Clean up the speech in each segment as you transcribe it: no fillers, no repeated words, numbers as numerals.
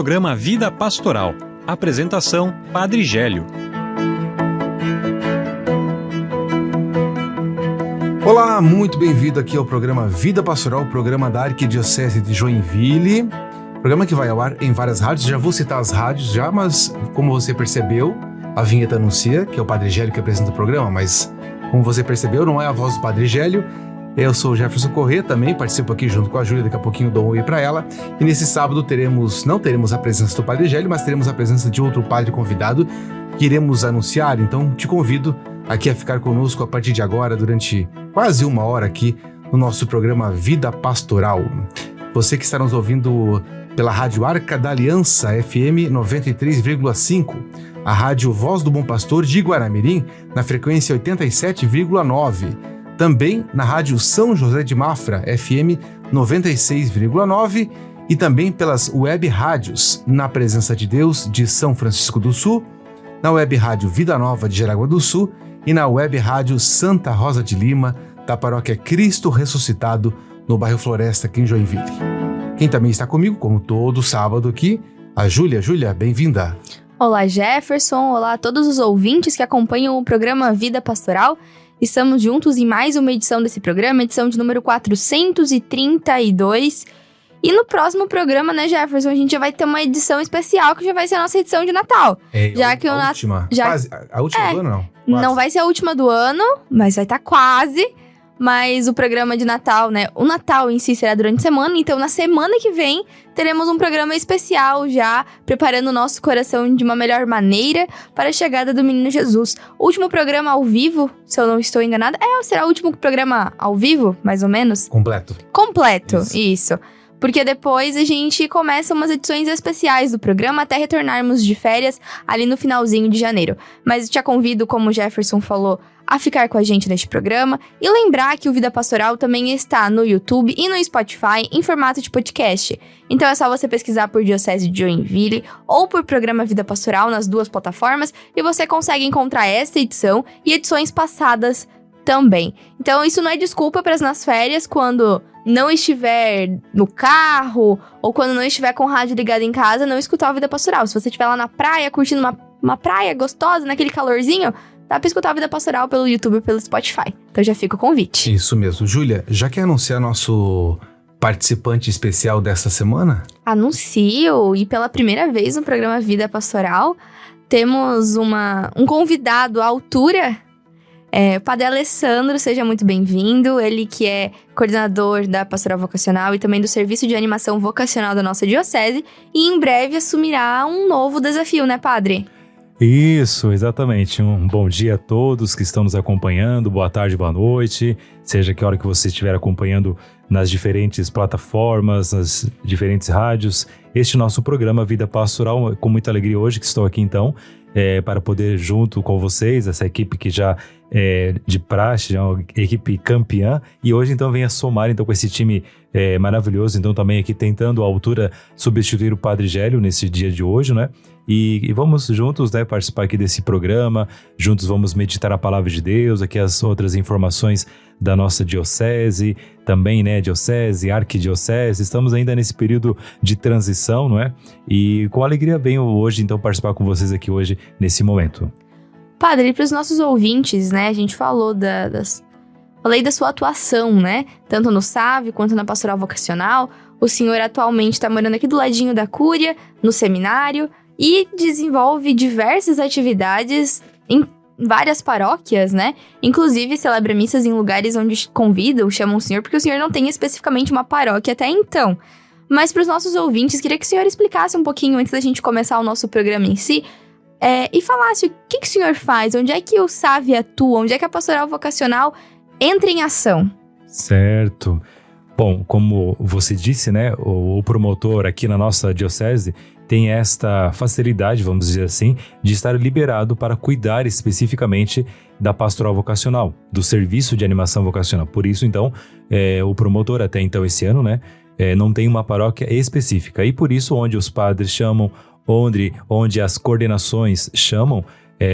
programa Vida Pastoral. Apresentação, Padre Gélio. Olá, muito bem-vindo aqui ao programa Vida Pastoral, programa da Arquidiocese de Joinville. Programa que vai ao ar em várias rádios. Já vou citar as rádios já, mas como você percebeu, a vinheta anuncia que é o Padre Gélio que apresenta o programa, mas como você percebeu, não é a voz do Padre Gélio. Eu sou o Jefferson Corrêa, também participo aqui junto com a Júlia, daqui a pouquinho dou um oi para ela. E nesse sábado não teremos a presença do Padre Gélio, mas teremos a presença de outro padre convidado que iremos anunciar. Então te convido aqui a ficar conosco a partir de agora, durante quase uma hora aqui no nosso programa Vida Pastoral. Você que está nos ouvindo pela Rádio Arca da Aliança, FM 93,5, a Rádio Voz do Bom Pastor de Guaramirim, na frequência 87,9. Também na Rádio São José de Mafra, FM 96,9, e também pelas web rádios Na Presença de Deus de São Francisco do Sul, na web rádio Vida Nova de Jaraguá do Sul e na web rádio Santa Rosa de Lima, da paróquia Cristo Ressuscitado, no bairro Floresta, aqui em Joinville. Quem também está comigo, como todo sábado aqui, a Júlia. Júlia, bem-vinda. Olá, Jefferson. Olá a todos os ouvintes que acompanham o programa Vida Pastoral. Estamos juntos em mais uma edição desse programa, edição de número 432. E no próximo programa, né, Jefferson, a gente já vai ter uma edição especial que já vai ser a nossa edição de Natal. A última. Quase. A última do ano, não? Quase. Não vai ser a última do ano, mas vai estar quase. Mas o programa de Natal, né? O Natal em si será durante a semana, então na semana que vem teremos um programa especial já, preparando o nosso coração de uma melhor maneira para a chegada do Menino Jesus. O último programa ao vivo, se eu não estou enganada, será o último programa ao vivo, mais ou menos? Completo, isso. Porque depois a gente começa umas edições especiais do programa até retornarmos de férias ali no finalzinho de janeiro. Mas te convido, como o Jefferson falou, a ficar com a gente neste programa e lembrar que o Vida Pastoral também está no YouTube e no Spotify em formato de podcast. Então é só você pesquisar por Diocese de Joinville ou por Programa Vida Pastoral nas duas plataformas e você consegue encontrar esta edição e edições passadas também. Então isso não é desculpa para nas férias, quando não estiver no carro ou quando não estiver com o rádio ligado em casa, não escutar a Vida Pastoral. Se você estiver lá na praia, curtindo uma praia gostosa, naquele calorzinho, dá pra escutar a Vida Pastoral pelo YouTube ou pelo Spotify. Então já fica o convite. Isso mesmo. Júlia, já quer anunciar nosso participante especial desta semana? Anuncio, e pela primeira vez no programa Vida Pastoral, temos um convidado à altura. O Padre Alessandro, seja muito bem-vindo. Ele que é coordenador da Pastoral Vocacional e também do Serviço de Animação Vocacional da nossa Diocese. E em breve assumirá um novo desafio, né, Padre? Isso, exatamente. Um bom dia a todos que estão nos acompanhando. Boa tarde, boa noite. Seja que hora que você estiver acompanhando nas diferentes plataformas, nas diferentes rádios. Este nosso programa Vida Pastoral, com muita alegria hoje que estou aqui então, para poder junto com vocês, essa equipe que já é de praxe, já é uma equipe campeã, e hoje então venha somar então com esse time maravilhoso, então também aqui tentando à altura substituir o Padre Gélio nesse dia de hoje, né? E vamos juntos, né, participar aqui desse programa, juntos vamos meditar a palavra de Deus, aqui as outras informações da nossa diocese, também, né, diocese, arquidiocese, estamos ainda nesse período de transição, não é? E com alegria venho hoje, então, participar com vocês aqui hoje, nesse momento. Padre, para os nossos ouvintes, né, a gente falou falei da sua atuação, né, tanto no SAV quanto na Pastoral Vocacional. O senhor atualmente está morando aqui do ladinho da Cúria, no seminário, e desenvolve diversas atividades em várias paróquias, né? Inclusive celebra missas em lugares onde convidam, chamam o senhor, porque o senhor não tem especificamente uma paróquia até então. Mas para os nossos ouvintes, queria que o senhor explicasse um pouquinho antes da gente começar o nosso programa em si, e falasse o que o senhor faz, onde é que o SAV atua, onde é que a Pastoral Vocacional entra em ação. Certo. Bom, como você disse, né, o promotor aqui na nossa diocese tem esta facilidade, vamos dizer assim, de estar liberado para cuidar especificamente da pastoral vocacional, do serviço de animação vocacional. Por isso, então, o promotor até então esse ano, né, não tem uma paróquia específica. E por isso, onde os padres chamam, onde as coordenações chamam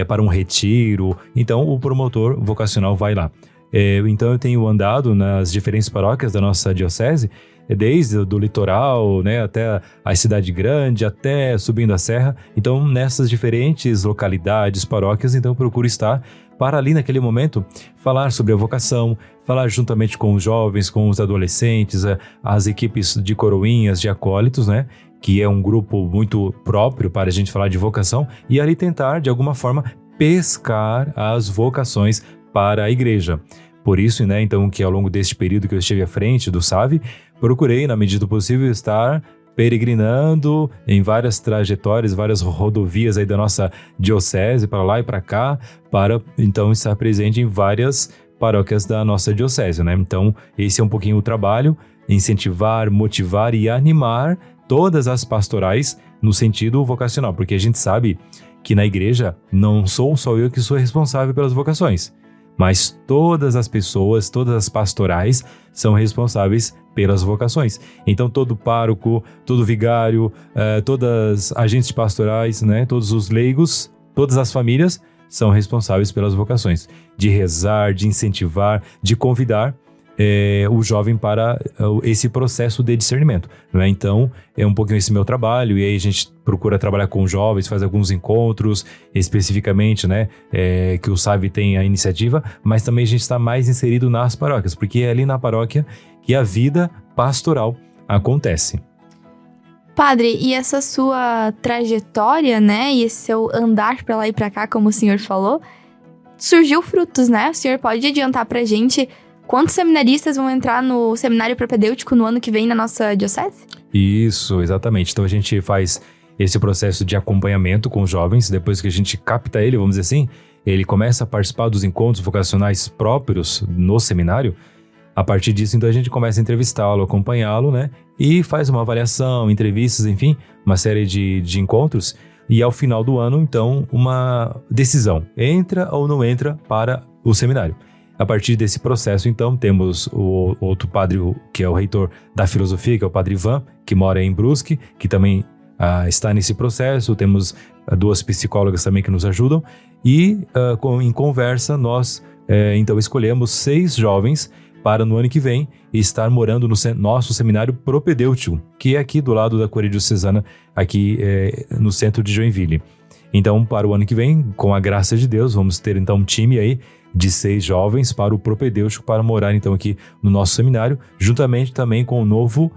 para um retiro, então o promotor vocacional vai lá. Então eu tenho andado nas diferentes paróquias da nossa diocese, desde do litoral, né, até a cidade grande, até subindo a serra. Então, nessas diferentes localidades, paróquias, então eu procuro estar para ali naquele momento falar sobre a vocação, falar juntamente com os jovens, com os adolescentes, as equipes de coroinhas, de acólitos, né? Que é um grupo muito próprio para a gente falar de vocação, e ali tentar, de alguma forma, pescar as vocações para a igreja. Por isso, né, então, que ao longo deste período que eu estive à frente do SAV, procurei, na medida do possível, estar peregrinando em várias trajetórias, várias rodovias aí da nossa diocese, para lá e para cá, para então estar presente em várias paróquias da nossa diocese, né? Então, esse é um pouquinho o trabalho, incentivar, motivar e animar todas as pastorais no sentido vocacional, porque a gente sabe que na igreja não sou só eu que sou responsável pelas vocações, mas todas as pessoas, todas as pastorais são responsáveis pelas vocações. Então, todo pároco, todo vigário, todas as agentes pastorais, né, todos os leigos, todas as famílias são responsáveis pelas vocações. De rezar, de incentivar, de convidar o jovem para esse processo de discernimento, né? Então, é um pouquinho esse meu trabalho, e aí a gente procura trabalhar com jovens, faz alguns encontros especificamente, né? Que o SAV tem a iniciativa, mas também a gente está mais inserido nas paróquias, porque é ali na paróquia que a vida pastoral acontece. Padre, e essa sua trajetória, né, e esse seu andar pra lá e pra cá, como o senhor falou, surgiu frutos, né? O senhor pode adiantar pra gente quantos seminaristas vão entrar no seminário propedêutico no ano que vem na nossa diocese? Isso, exatamente. Então a gente faz esse processo de acompanhamento com os jovens, depois que a gente capta ele, vamos dizer assim, ele começa a participar dos encontros vocacionais próprios no seminário. A partir disso, então, a gente começa a entrevistá-lo, acompanhá-lo, né? E faz uma avaliação, entrevistas, enfim, uma série de encontros. E ao final do ano, então, uma decisão. Entra ou não entra para o seminário. A partir desse processo, então, temos o outro padre, que é o reitor da filosofia, que é o padre Ivan, que mora em Brusque, que também está nesse processo. Temos 2 psicólogas também que nos ajudam. E em conversa, nós, então, escolhemos 6 jovens para no ano que vem estar morando no nosso seminário propedêutico, que é aqui do lado da Curia Diocesana, aqui no centro de Joinville. Então, para o ano que vem, com a graça de Deus, vamos ter então um time aí de 6 jovens para o propedêutico, para morar então aqui no nosso seminário, juntamente também com o novo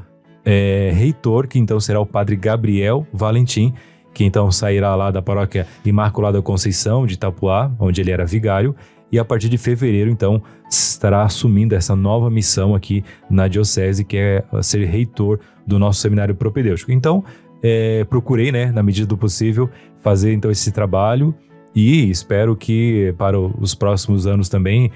reitor, que então será o padre Gabriel Valentim, que então sairá lá da paróquia Imaculada Conceição de Itapuá, onde ele era vigário, e a partir de fevereiro, então, estará assumindo essa nova missão aqui na diocese, que é ser reitor do nosso seminário propedêutico. Então, procurei, né, na medida do possível, fazer então esse trabalho, e espero que para os próximos anos também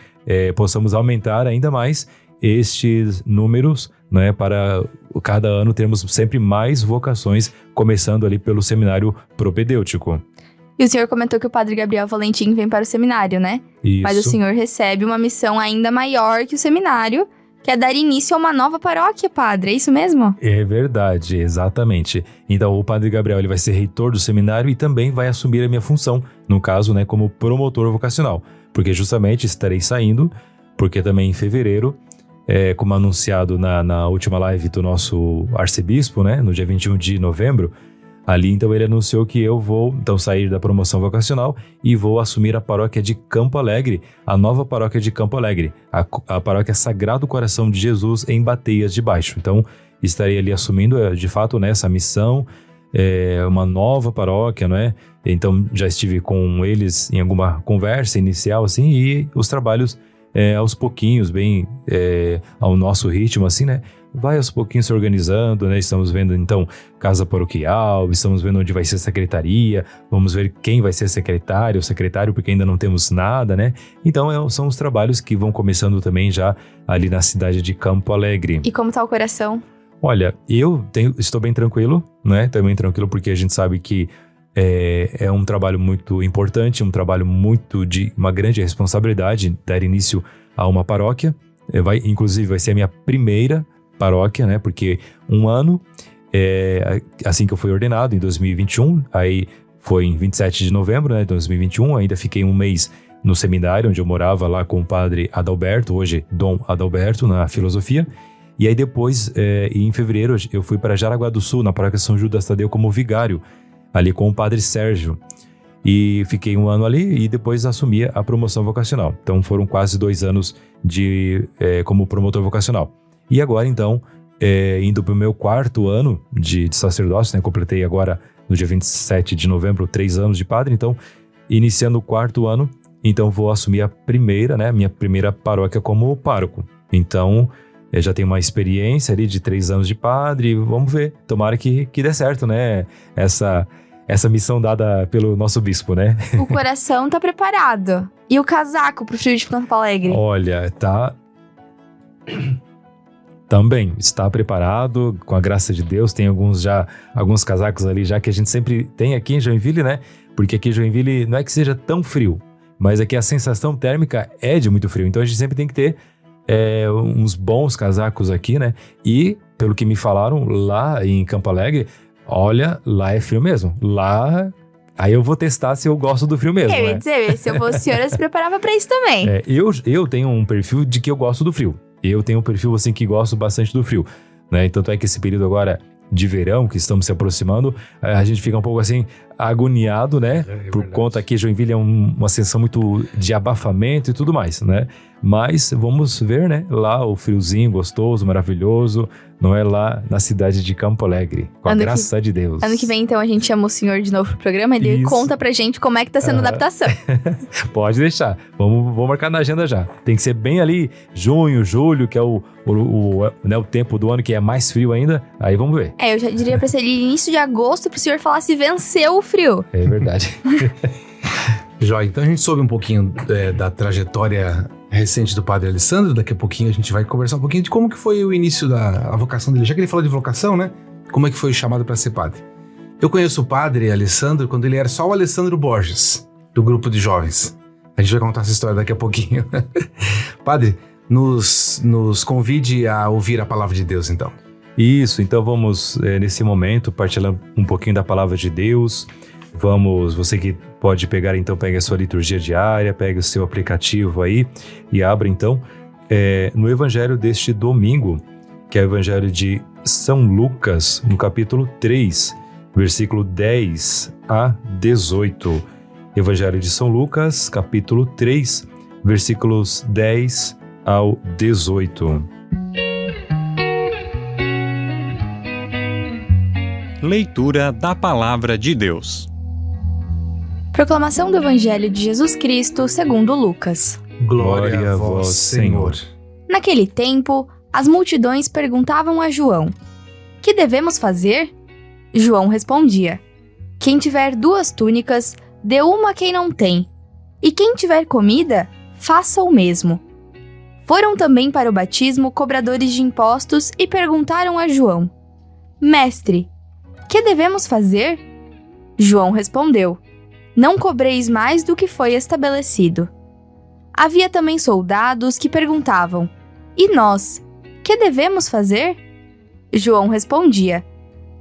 possamos aumentar ainda mais estes números, né, para cada ano termos sempre mais vocações, começando ali pelo seminário propedêutico. E o senhor comentou que o padre Gabriel Valentim vem para o seminário, né? Isso. Mas o senhor recebe uma missão ainda maior que o seminário, que é dar início a uma nova paróquia, padre. É isso mesmo? É verdade, exatamente. Então, o padre Gabriel ele vai ser reitor do seminário e também vai assumir a minha função, no caso, né, como promotor vocacional. Porque justamente estarei saindo, porque também em fevereiro, como anunciado na última live do nosso arcebispo, né, no dia 21 de novembro, ali, então, ele anunciou que eu vou, então, sair da promoção vocacional e vou assumir a paróquia de Campo Alegre, a nova paróquia de Campo Alegre, a paróquia Sagrado Coração de Jesus em Bateias de Baixo. Então, estarei ali assumindo, de fato, né, essa missão, uma nova paróquia, não é? Então, já estive com eles em alguma conversa inicial, assim, e os trabalhos, aos pouquinhos, bem ao nosso ritmo, assim, né? Vai aos pouquinhos se organizando, né? Estamos vendo, então, casa paroquial, estamos vendo onde vai ser a secretaria, vamos ver quem vai ser secretário, porque ainda não temos nada, né? Então, são os trabalhos que vão começando também já ali na cidade de Campo Alegre. E como tá o coração? Olha, estou bem tranquilo, né? Estou bem tranquilo porque a gente sabe que é um trabalho muito importante, um trabalho muito de uma grande responsabilidade, dar início a uma paróquia. Inclusive, vai ser a minha primeira paróquia, né? Porque um ano, assim que eu fui ordenado, em 2021, aí foi em 27 de novembro, né? 2021, ainda fiquei um mês no seminário, onde eu morava lá com o padre Adalberto, hoje Dom Adalberto, na filosofia. E aí depois, em fevereiro, eu fui para Jaraguá do Sul, na paróquia São Judas Tadeu, como vigário, ali com o padre Sérgio. E fiquei 1 ano ali e depois assumi a promoção vocacional. Então foram quase 2 anos como promotor vocacional. E agora então, indo para o meu 4º ano de sacerdócio, né? Completei agora no dia 27 de novembro 3 anos de padre. Então, iniciando o 4º ano, então vou assumir a primeira, né? Minha primeira paróquia como pároco. Então, eu já tenho uma experiência ali de 3 anos de padre. Vamos ver, tomara que dê certo, né? Essa missão dada pelo nosso bispo, né? O coração tá preparado. E o casaco pro frio de Campo Alegre? Olha, também está preparado, com a graça de Deus. Tem alguns casacos ali já que a gente sempre tem aqui em Joinville, né? Porque aqui em Joinville não é que seja tão frio, mas aqui a sensação térmica é de muito frio. Então a gente sempre tem que ter uns bons casacos aqui, né? E, pelo que me falaram, lá em Campo Alegre, olha, lá é frio mesmo. Lá, aí eu vou testar se eu gosto do frio mesmo, Eu ia dizer, se eu fosse senhora, eu se preparava pra isso também. Eu tenho um perfil de que eu gosto do frio. Eu tenho um perfil, assim, que gosto bastante do frio, né? Tanto é que esse período agora de verão, que estamos se aproximando, a gente fica um pouco, assim, agoniado, né? Por conta que Joinville é uma sensação muito de abafamento e tudo mais, né? Mas vamos ver, né? Lá o friozinho gostoso, maravilhoso, não é lá na cidade de Campo Alegre, com a graça de Deus. Ano que vem, então, a gente chama o senhor de novo pro programa, ele conta pra gente como é que tá sendo a adaptação. Pode deixar, vamos marcar na agenda já. Tem que ser bem ali, junho, julho, que é o tempo do ano que é mais frio ainda, aí vamos ver. Eu já diria pra ser início de agosto pro senhor falar se venceu o frio. É verdade. Joia, então a gente soube um pouquinho da trajetória recente do padre Alessandro. Daqui a pouquinho a gente vai conversar um pouquinho de como que foi o início da vocação dele. Já que ele falou de vocação, né? Como é que foi o chamado para ser padre? Eu conheço o padre Alessandro quando ele era só o Alessandro Borges, do grupo de jovens. A gente vai contar essa história daqui a pouquinho. Padre, nos convide a ouvir a palavra de Deus, então. Isso, então vamos, nesse momento, partilhar um pouquinho da palavra de Deus. Você que pode pegar, então, pegue a sua liturgia diária, pegue o seu aplicativo aí e abra, então, no evangelho deste domingo, que é o evangelho de São Lucas, no capítulo 3, versículo 10 a 18. Evangelho de São Lucas, capítulo 3, versículos 10 ao 18. Leitura da Palavra de Deus. Proclamação do Evangelho de Jesus Cristo segundo Lucas. Glória a vós, Senhor. Naquele tempo, as multidões perguntavam a João: que devemos fazer? João respondia: quem tiver 2 túnicas, dê uma a quem não tem. E quem tiver comida, faça o mesmo. Foram também para o batismo cobradores de impostos e perguntaram a João: Mestre, que devemos fazer? João respondeu: não cobreis mais do que foi estabelecido. Havia também soldados que perguntavam: e nós, que devemos fazer? João respondia: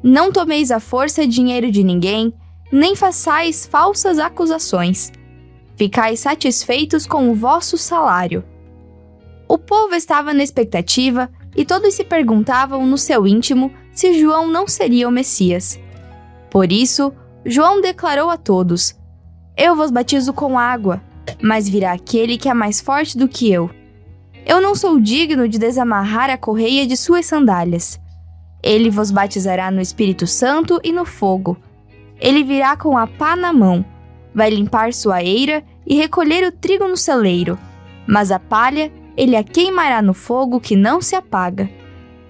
não tomeis à força dinheiro de ninguém, nem façais falsas acusações. Ficai satisfeitos com o vosso salário. O povo estava na expectativa e todos se perguntavam no seu íntimo se João não seria o Messias. Por isso, João declarou a todos: eu vos batizo com água, mas virá aquele que é mais forte do que eu. Eu não sou digno de desamarrar a correia de suas sandálias. Ele vos batizará no Espírito Santo e no fogo. Ele virá com a pá na mão, vai limpar sua eira e recolher o trigo no celeiro, mas a palha ele a queimará no fogo que não se apaga.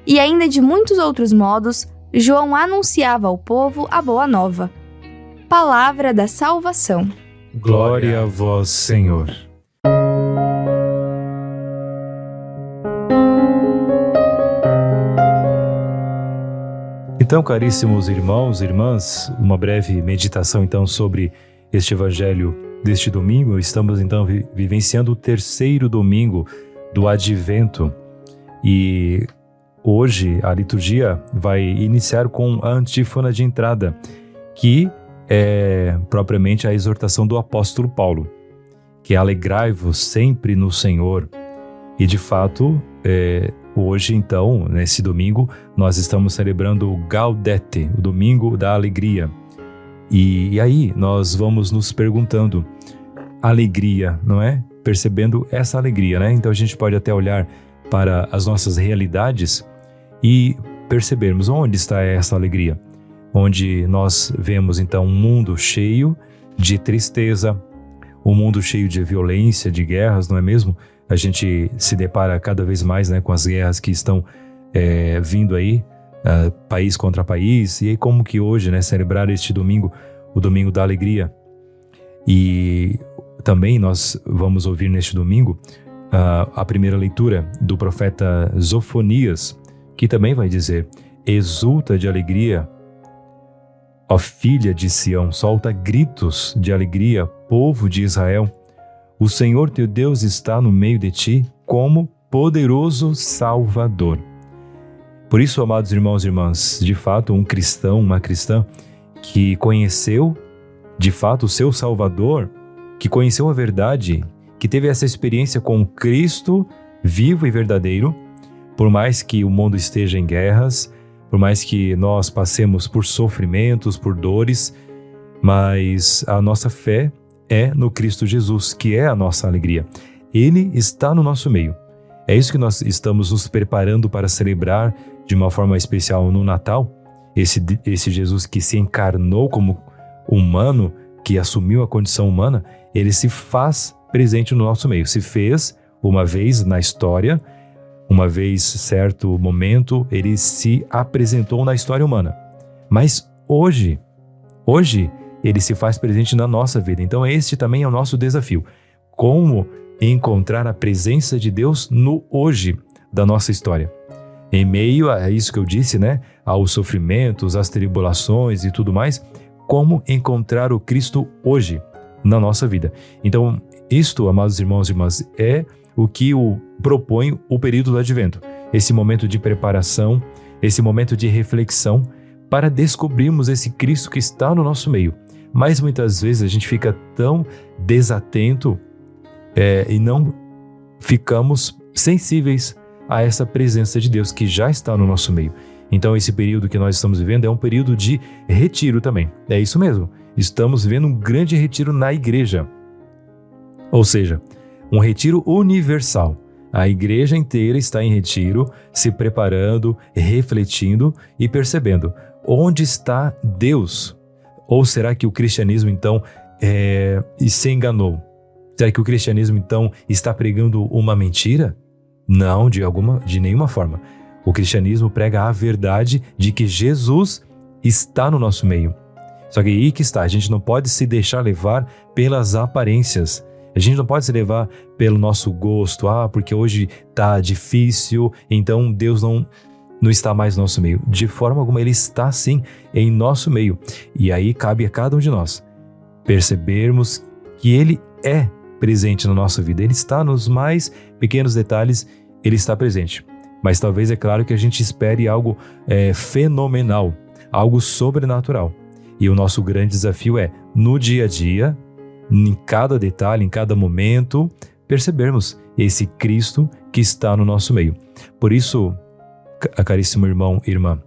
E ainda de muitos outros modos, João anunciava ao povo a boa nova. Palavra da salvação. Glória a vós, Senhor. Então, caríssimos irmãos e irmãs, uma breve meditação então sobre este evangelho deste domingo. Estamos então vivenciando o 3º domingo do Advento e hoje a liturgia vai iniciar com a antífona de entrada, que é propriamente a exortação do apóstolo Paulo, que é alegrai-vos sempre no Senhor. E de fato, hoje então, nesse domingo, nós estamos celebrando o Gaudete, o Domingo da Alegria. E aí nós vamos nos perguntando, alegria, não é? Percebendo essa alegria, né? Então a gente pode até olhar para as nossas realidades e percebermos onde está essa alegria. Onde nós vemos então um mundo cheio de tristeza, um mundo cheio de violência, de guerras, não é mesmo? A gente se depara cada vez mais, né, com as guerras que estão vindo aí, país contra país, e aí como que hoje, né, celebrar este domingo, o Domingo da Alegria. E também nós vamos ouvir neste domingo a primeira leitura do profeta Zofonias, que também vai dizer: exulta de alegria, ó filha de Sião, solta gritos de alegria, povo de Israel. O Senhor teu Deus está no meio de ti como poderoso Salvador. Por isso, amados irmãos e irmãs, de fato, um cristão, uma cristã que conheceu de fato o seu Salvador, que conheceu a verdade, que teve essa experiência com Cristo vivo e verdadeiro, por mais que o mundo esteja em guerras, por mais que nós passemos por sofrimentos, por dores, mas a nossa fé é no Cristo Jesus, que é a nossa alegria. Ele está no nosso meio. É isso que nós estamos nos preparando para celebrar de uma forma especial no Natal, esse Jesus que se encarnou como humano, que assumiu a condição humana, ele se faz presente no nosso meio. Se fez uma vez na história, uma vez certo momento, ele se apresentou na história humana. Mas hoje ele se faz presente na nossa vida. Então este também é o nosso desafio. Como encontrar a presença de Deus no hoje da nossa história? Em meio a isso que eu disse, né? Aos sofrimentos, às tribulações e tudo mais, como encontrar o Cristo hoje na nossa vida. Então, isto, amados irmãos e irmãs, é o que propõe o período do Advento. Esse momento de preparação, esse momento de reflexão para descobrirmos esse Cristo que está no nosso meio. Mas muitas vezes a gente fica tão desatento e não ficamos sensíveis a essa presença de Deus que já está no nosso meio. Então esse período que nós estamos vivendo é um período de retiro também. É isso mesmo. Estamos vivendo um grande retiro na igreja. Ou seja, um retiro universal. A igreja inteira está em retiro, se preparando, refletindo e percebendo onde está Deus. Ou será que o cristianismo então se enganou? Será que o cristianismo então está pregando uma mentira? Não, de nenhuma forma. O cristianismo prega a verdade de que Jesus está no nosso meio. Só que aí que está, a gente não pode se deixar levar pelas aparências. A gente não pode se levar pelo nosso gosto. Porque hoje está difícil, então Deus não está mais no nosso meio. De forma alguma, Ele está sim em nosso meio. E aí cabe a cada um de nós percebermos que Ele é presente na nossa vida. Ele está nos mais pequenos detalhes, Ele está presente. Mas talvez é claro que a gente espere algo fenomenal, algo sobrenatural. E o nosso grande desafio é, no dia a dia, em cada detalhe, em cada momento, percebermos esse Cristo que está no nosso meio. Por isso, caríssimo irmão e irmã,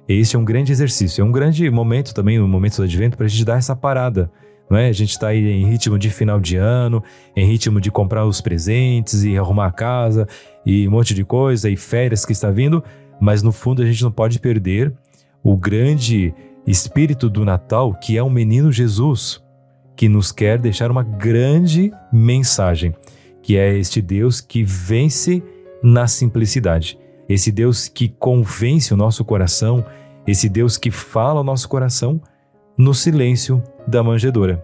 este é um grande exercício, é um grande momento também, no momento do Advento, para a gente dar essa parada. Não é? A gente está aí em ritmo de final de ano, em ritmo de comprar os presentes e arrumar a casa e um monte de coisa e férias que está vindo, mas no fundo a gente não pode perder o grande espírito do Natal, que é o menino Jesus, que nos quer deixar uma grande mensagem, que é este Deus que vence na simplicidade, esse Deus que convence o nosso coração, esse Deus que fala ao nosso coração no silêncio da manjedoura.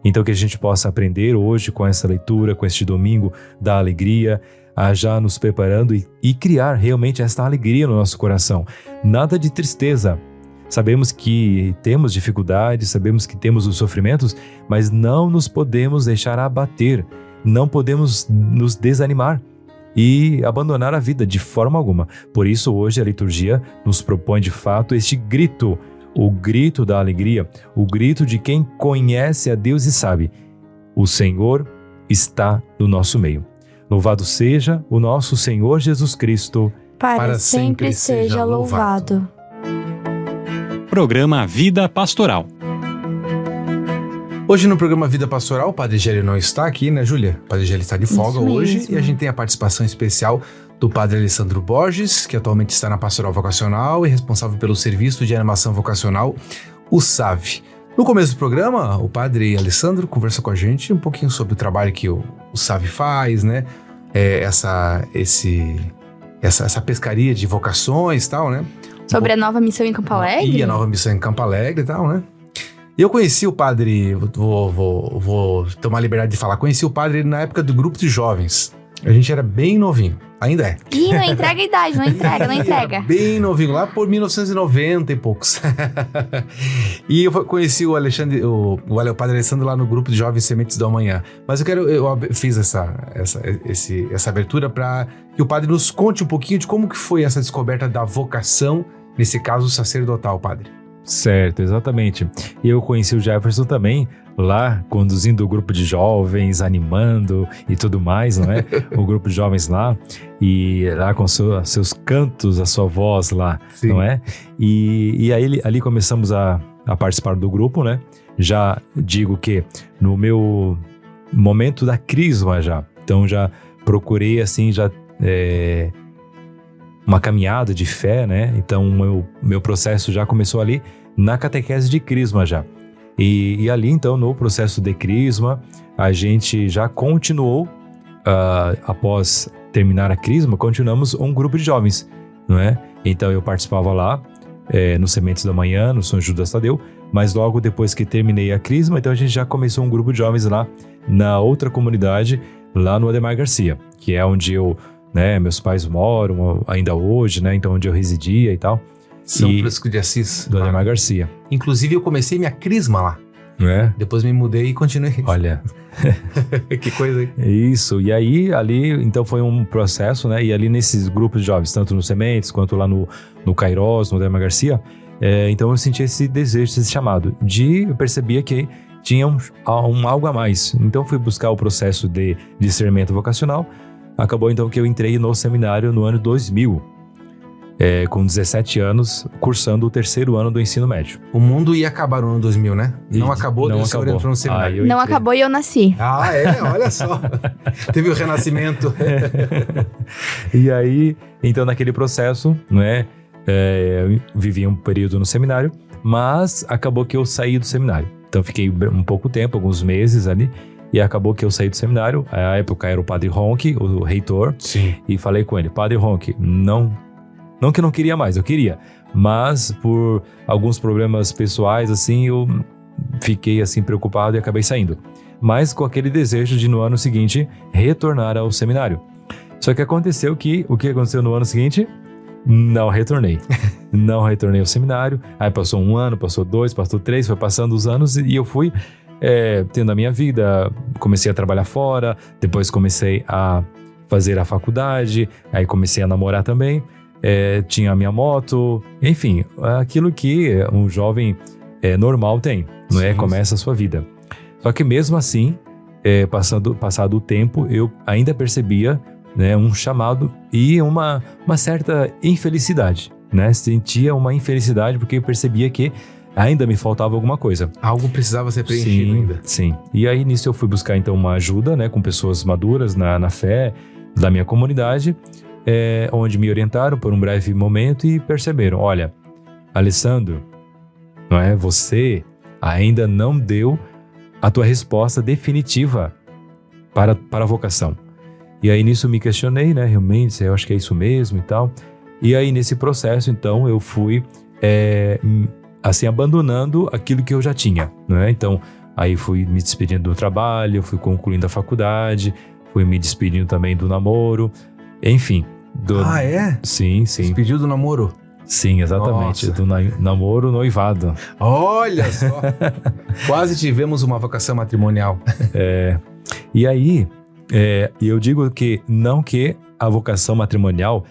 Então que a gente possa aprender hoje com essa leitura, com este domingo da alegria, a já nos preparando e criar realmente esta alegria no nosso coração. Nada de tristeza. Sabemos que temos dificuldades, sabemos que temos os sofrimentos, mas não nos podemos deixar abater, não podemos nos desanimar e abandonar a vida de forma alguma. Por isso hoje a liturgia nos propõe de fato este grito, o grito da alegria, o grito de quem conhece a Deus e sabe: o Senhor está no nosso meio. Louvado seja o nosso Senhor Jesus Cristo. Para sempre seja louvado. Programa Vida Pastoral. Hoje no programa Vida Pastoral, o Padre Gélio não está aqui, né, Júlia? O Padre Gélio está de folga hoje e a gente tem a participação especial do Padre Alessandro Borges, que atualmente está na Pastoral Vocacional e responsável pelo Serviço de Animação Vocacional, o SAV. No começo do programa, o Padre Alessandro conversa com a gente um pouquinho sobre o trabalho que o SAV faz, né? Essa pescaria de vocações e tal, né? Sobre a nova missão em Campo Alegre? E a nova missão em Campo Alegre e tal, né? Eu conheci o padre, vou tomar a liberdade de falar, conheci o padre na época do grupo de jovens. A gente era bem novinho, ainda é. Ih, não entrega a idade, não entrega. Era bem novinho, lá por 1990 e poucos. E eu conheci o padre Alessandro lá no grupo de jovens Sementes do Amanhã. Mas eu fiz essa abertura para que o padre nos conte um pouquinho de como que foi essa descoberta da vocação, nesse caso sacerdotal, padre. Certo, exatamente. E eu conheci o Jefferson também lá, conduzindo o grupo de jovens, animando e tudo mais, não é? O grupo de jovens lá, e lá com seus cantos, a sua voz lá, sim, não é? E aí ali começamos a participar do grupo, né? Já digo que no meu momento da crisma já, então já procurei assim, uma caminhada de fé, né? Então, meu processo já começou ali na catequese de crisma já. E ali, então, no processo de crisma, a gente já continuou, após terminar a crisma, continuamos um grupo de jovens, não é? Então, eu participava lá, no Sementes da Manhã, no São Judas Tadeu, mas logo depois que terminei a crisma, então a gente já começou um grupo de jovens lá na outra comunidade, lá no Ademar Garcia, que é onde meus pais moram ainda hoje, né? Então, onde eu residia e tal. São Francisco de Assis. Do Ademar Garcia. Inclusive, eu comecei minha crisma lá. É? Depois me mudei e continuei. Olha. Que coisa aí. Isso. E aí, ali, então, foi um processo, né? E ali nesses grupos de jovens, tanto no Sementes, quanto lá no Cairós, no Ademar Garcia, então eu senti esse desejo, esse chamado. Eu percebia que tinha um algo a mais. Então, fui buscar o processo de discernimento vocacional. Acabou então que eu entrei no seminário no ano 2000, com 17 anos, cursando o 3º ano do ensino médio. O mundo ia acabar no ano 2000, né? Não acabou, o senhor entrou no seminário. Não acabou e eu nasci. Ah, olha só. Teve o renascimento. E aí, então naquele processo, eu vivi um período no seminário, mas acabou que eu saí do seminário. Então fiquei um pouco tempo, alguns meses ali, e acabou que eu saí do seminário. À época era o Padre Ronque, o reitor. Sim. E falei com ele, Padre Ronque, não que eu não queria mais, eu queria. Mas por alguns problemas pessoais, assim, eu fiquei assim preocupado e acabei saindo. Mas com aquele desejo de no ano seguinte retornar ao seminário. Só que aconteceu o que aconteceu no ano seguinte? Não retornei. Não retornei ao seminário. Aí passou 1 ano, passou 2, passou 3, foi passando os anos e eu fui tendo a minha vida, comecei a trabalhar fora, depois comecei a fazer a faculdade, aí comecei a namorar também, tinha a minha moto, enfim, aquilo que um jovem normal tem, não é? Começa a sua vida. Só que mesmo assim, passado o tempo, eu ainda percebia, né, um chamado e uma certa infelicidade, né? Sentia uma infelicidade porque eu percebia que ainda me faltava alguma coisa. Algo precisava ser preenchido ainda. Sim. E aí nisso eu fui buscar então uma ajuda, né, com pessoas maduras na fé da minha comunidade, onde me orientaram por um breve momento e perceberam, olha, Alessandro, você ainda não deu a tua resposta definitiva para a vocação. E aí nisso me questionei, né, realmente, eu acho que é isso mesmo e tal. E aí nesse processo então eu fui assim, abandonando aquilo que eu já tinha, né? Então, aí fui me despedindo do trabalho, fui concluindo a faculdade, fui me despedindo também do namoro, enfim. Ah, é? Sim. Despediu do namoro? Sim, exatamente. Nossa. Do namoro, noivado. Olha só! Quase tivemos uma vocação matrimonial. E aí, eu digo que não que a vocação matrimonial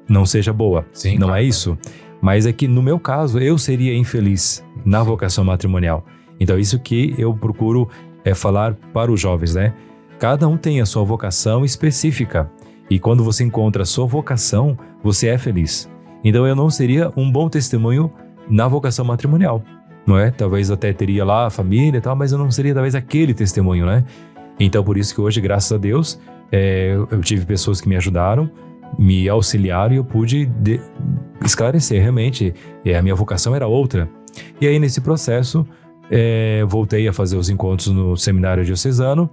não seja boa. Sim, não claro. É isso. Mas é que, no meu caso, eu seria infeliz na vocação matrimonial. Então, isso que eu procuro falar para os jovens, né? Cada um tem a sua vocação específica. E quando você encontra a sua vocação, você é feliz. Então eu não seria um bom testemunho na vocação matrimonial, não é? Talvez até teria lá a família e tal, mas eu não seria talvez aquele testemunho, né? Então por isso que hoje, graças a Deus, eu tive pessoas que me ajudaram, me auxiliaram e eu pude esclarecer realmente. A minha vocação era outra. E aí nesse processo, voltei a fazer os encontros no seminário diocesano,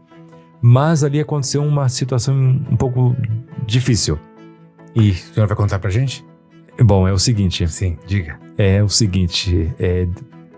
mas ali aconteceu uma situação um pouco difícil. E o senhor vai contar pra gente? Bom, é o seguinte. Sim, diga. É o seguinte.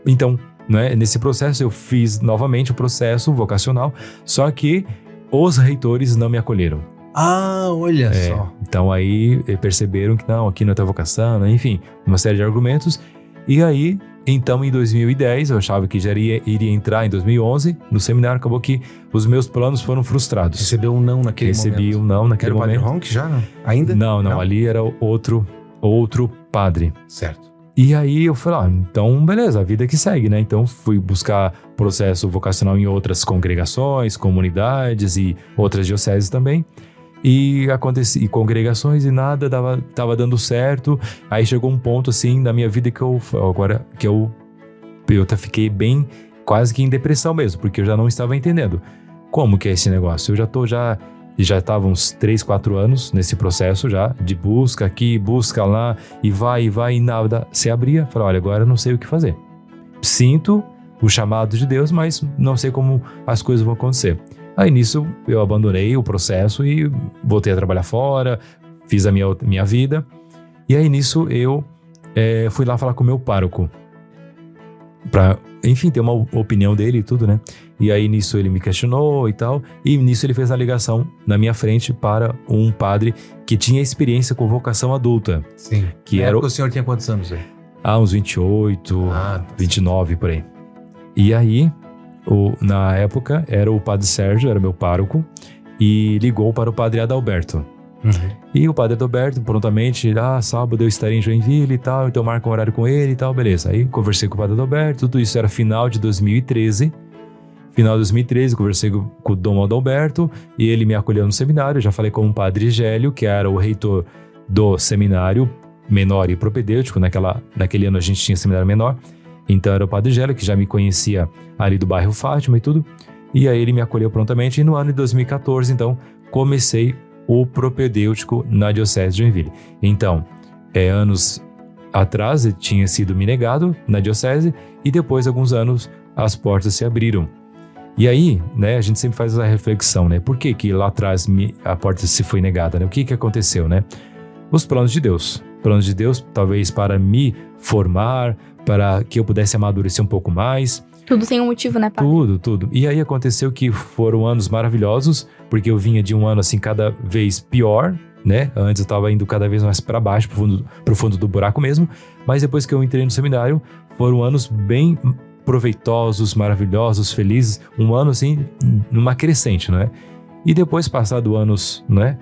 Então, né, nesse processo eu fiz novamente o processo vocacional, só que os reitores não me acolheram. Ah, olha só. Então aí perceberam que não, aqui não é tua vocação, né? Enfim, uma série de argumentos. E aí, então em 2010, eu achava que já iria entrar em 2011, no seminário, acabou que os meus planos foram frustrados. Recebeu um não naquele momento? Recebi um não naquele momento. Era o Padre Ronk já, não? Ainda? Não, ali era outro padre. Certo. E aí eu falei, então beleza, a vida que segue, né? Então fui buscar processo vocacional em outras congregações, comunidades e outras dioceses também. E congregações e nada tava dando certo. Aí chegou um ponto assim na minha vida que eu fiquei bem, quase que em depressão mesmo, porque eu já não estava entendendo como que é esse negócio. Eu já estava uns 3, 4 anos nesse processo já, de busca aqui, busca lá, e vai, e nada se abria. Falei, olha, agora eu não sei o que fazer. Sinto o chamado de Deus, mas não sei como as coisas vão acontecer. Aí nisso eu abandonei o processo e voltei a trabalhar fora, fiz a minha vida. E aí nisso eu fui lá falar com o meu pároco, pra, enfim, ter uma opinião dele e tudo, né? E aí nisso ele me questionou e tal, e nisso ele fez a ligação na minha frente para um padre que tinha experiência com vocação adulta. Sim. O senhor tinha quantos anos aí? Uns 28, 29 por aí. E aí, na época, era o padre Sérgio, era meu pároco, e ligou para o padre Adalberto. Uhum. E o padre Adalberto prontamente, sábado eu estarei em Joinville e tal, então marca um horário com ele e tal, beleza. Aí conversei com o padre Adalberto, tudo isso era final de 2013. Final de 2013, conversei com o Dom Adalberto e ele me acolheu no seminário. Eu já falei com o padre Gélio, que era o reitor do seminário menor e propedêutico. Naquele ano a gente tinha seminário menor. Então era o padre Gélio, que já me conhecia ali do bairro Fátima e tudo. E aí ele me acolheu prontamente. E no ano de 2014, então, comecei o propedêutico na Diocese de Joinville. Então, anos atrás tinha sido me negado na Diocese e depois, alguns anos, as portas se abriram. E aí, né, a gente sempre faz essa reflexão, né? Por que lá atrás a porta se foi negada, né? O que aconteceu, né? Os planos de Deus. Planos de Deus, talvez para me formar, para que eu pudesse amadurecer um pouco mais. Tudo tem um motivo, né, pai? Tudo. E aí aconteceu que foram anos maravilhosos, porque eu vinha de um ano assim cada vez pior, né? Antes eu estava indo cada vez mais para baixo, pro fundo do buraco mesmo. Mas depois que eu entrei no seminário, foram anos bem proveitosos, maravilhosos, felizes, um ano assim, numa crescente, né? E depois, passado anos, né?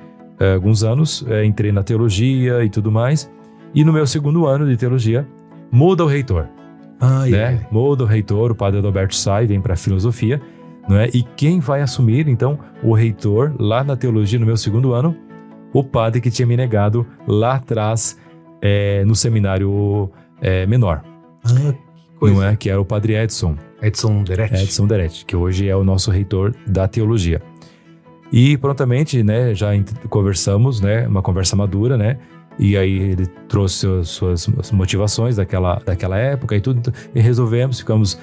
Alguns anos, entrei na teologia e tudo mais, e no meu segundo ano de teologia, muda o reitor, né? Muda o reitor, o padre Adalberto sai, vem para a filosofia, né? E quem vai assumir, então, o reitor, lá na teologia, no meu segundo ano, o padre que tinha me negado lá atrás, no seminário menor. Não é? Que era o padre Edson Deretti, que hoje é o nosso reitor da teologia. E prontamente, né, já conversamos, né, uma conversa madura, né, e aí ele trouxe suas motivações daquela época e tudo, e resolvemos, ficamos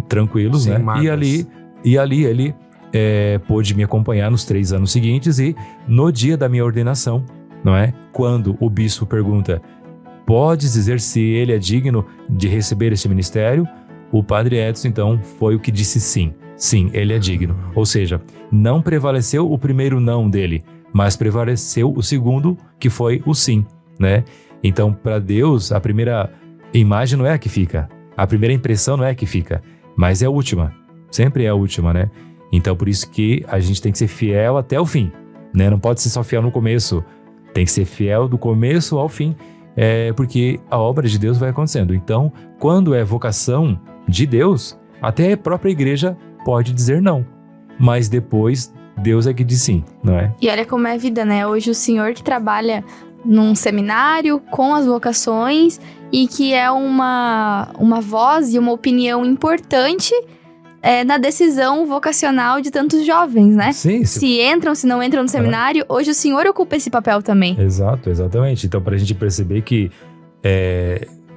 tranquilos, sem, né, mágoas. e ali ele pôde me acompanhar nos 3 anos seguintes, e no dia da minha ordenação, não é, quando o bispo pergunta: podes dizer se ele é digno de receber esse ministério? O padre Edson, então, foi o que disse sim. Sim, ele é digno. Ou seja, não prevaleceu o primeiro não dele, mas prevaleceu o segundo, que foi o sim, né? Então, para Deus, a primeira imagem não é a que fica. A primeira impressão não é a que fica, mas é a última. Sempre é a última, né? Então, por isso que a gente tem que ser fiel até o fim, né? Não pode ser só fiel no começo. Tem que ser fiel do começo ao fim. Porque a obra de Deus vai acontecendo. Então, quando é vocação de Deus, até a própria igreja pode dizer não, mas depois Deus é que diz sim, não é? E olha como é a vida, né? Hoje o senhor que trabalha num seminário com as vocações e que é uma voz e uma opinião importante na decisão vocacional de tantos jovens, né? Sim. Se entram, se não entram no seminário, hoje o senhor ocupa esse papel também. Exato, exatamente. Então, pra gente perceber que...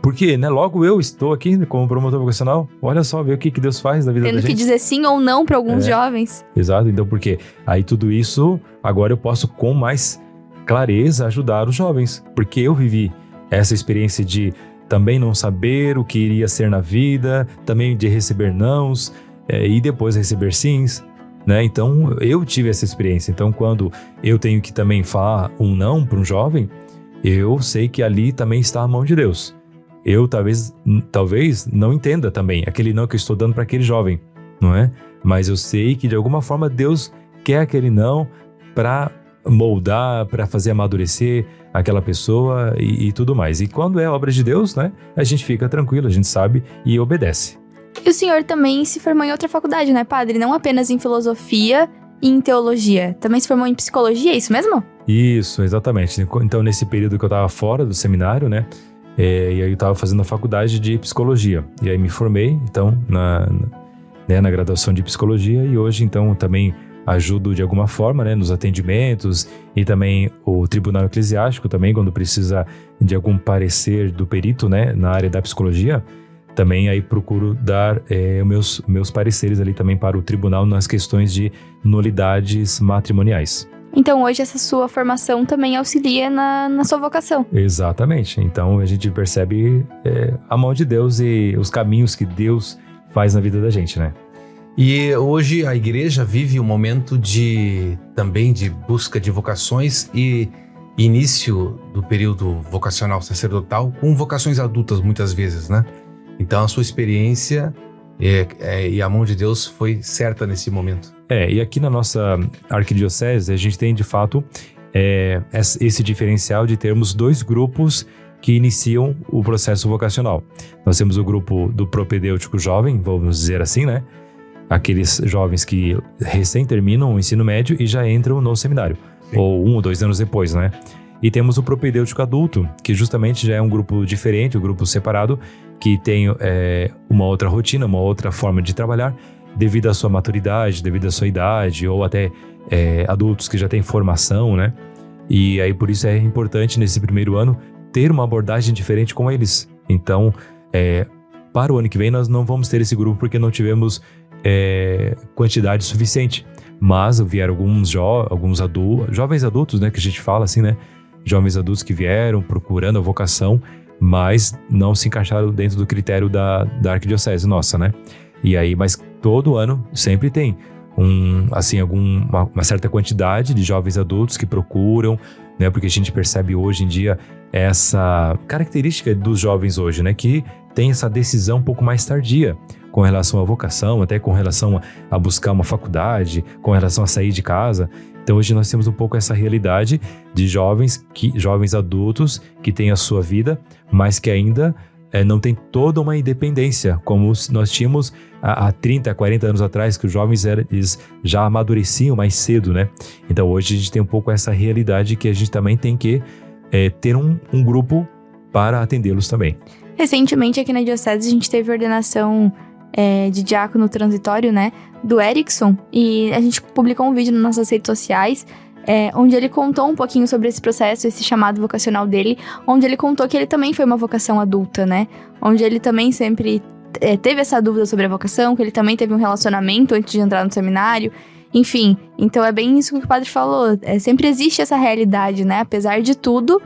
Porque, né? Logo eu estou aqui como promotor vocacional. Olha só, ver o que Deus faz na vida da gente. Tendo que dizer sim ou não para alguns jovens. Exato. Então, porque aí tudo isso, agora eu posso com mais clareza ajudar os jovens. Porque eu vivi essa experiência de também não saber o que iria ser na vida, também de receber nãos, e depois receber sims, né? Então, eu tive essa experiência. Então, quando eu tenho que também falar um não para um jovem, eu sei que ali também está a mão de Deus. Eu talvez não entenda também aquele não que eu estou dando para aquele jovem, não é? Mas eu sei que de alguma forma Deus quer aquele não para moldar, para fazer amadurecer aquela pessoa e tudo mais. E quando é obra de Deus, né? A gente fica tranquilo, a gente sabe e obedece. E o senhor também se formou em outra faculdade, né, padre? Não apenas em filosofia e em teologia. Também se formou em psicologia, é isso mesmo? Isso, exatamente. Então, nesse período que eu estava fora do seminário, né? E aí eu estava fazendo a faculdade de psicologia. E aí me formei, então, na graduação de psicologia. E hoje, então, também ajudo de alguma forma, né? Nos atendimentos. E também o Tribunal Eclesiástico também, quando precisa de algum parecer do perito, né? Na área da psicologia. Também aí procuro dar meus pareceres ali também para o tribunal nas questões de nulidades matrimoniais. Então hoje essa sua formação também auxilia na sua vocação. Exatamente. Então a gente percebe a mão de Deus e os caminhos que Deus faz na vida da gente, né? E hoje a igreja vive um momento também de busca de vocações e início do período vocacional sacerdotal com vocações adultas muitas vezes, né? Então a sua experiência e a mão de Deus foi certa nesse momento. E aqui na nossa arquidiocese a gente tem de fato esse diferencial de termos 2 grupos que iniciam o processo vocacional. Nós temos o grupo do propedêutico jovem, vamos dizer assim, né? Aqueles jovens que recém terminam o ensino médio e já entram no seminário. Sim. Ou 1 ou 2 anos depois, né? E temos o propedêutico adulto, que justamente já é um grupo diferente, um grupo separado, que tem uma outra rotina, uma outra forma de trabalhar, devido à sua maturidade, devido à sua idade, ou até adultos que já têm formação, né? E aí por isso é importante nesse primeiro ano ter uma abordagem diferente com eles. Então, para o ano que vem nós não vamos ter esse grupo porque não tivemos quantidade suficiente. Mas vieram alguns jovens adultos, né, que a gente fala assim, né? Jovens adultos que vieram procurando a vocação, mas não se encaixaram dentro do critério da arquidiocese nossa, né? E aí, mas todo ano sempre tem uma certa quantidade de jovens adultos que procuram, né? Porque a gente percebe hoje em dia essa característica dos jovens hoje, né? Que tem essa decisão um pouco mais tardia com relação à vocação, até com relação a buscar uma faculdade, com relação a sair de casa. Então hoje nós temos um pouco essa realidade de jovens adultos que têm a sua vida, mas que ainda não tem toda uma independência, como nós tínhamos há 30, 40 anos atrás, que os jovens eles já amadureciam mais cedo, né? Então hoje a gente tem um pouco essa realidade que a gente também tem que ter um grupo para atendê-los também. Recentemente aqui na Diocese a gente teve ordenação de diácono transitório, né, do Erickson, e a gente publicou um vídeo nas nossas redes sociais, onde ele contou um pouquinho sobre esse processo, esse chamado vocacional dele, onde ele contou que ele também foi uma vocação adulta, né, onde ele também sempre teve essa dúvida sobre a vocação, que ele também teve um relacionamento antes de entrar no seminário, enfim, então é bem isso que o padre falou, sempre existe essa realidade, né, apesar de tudo,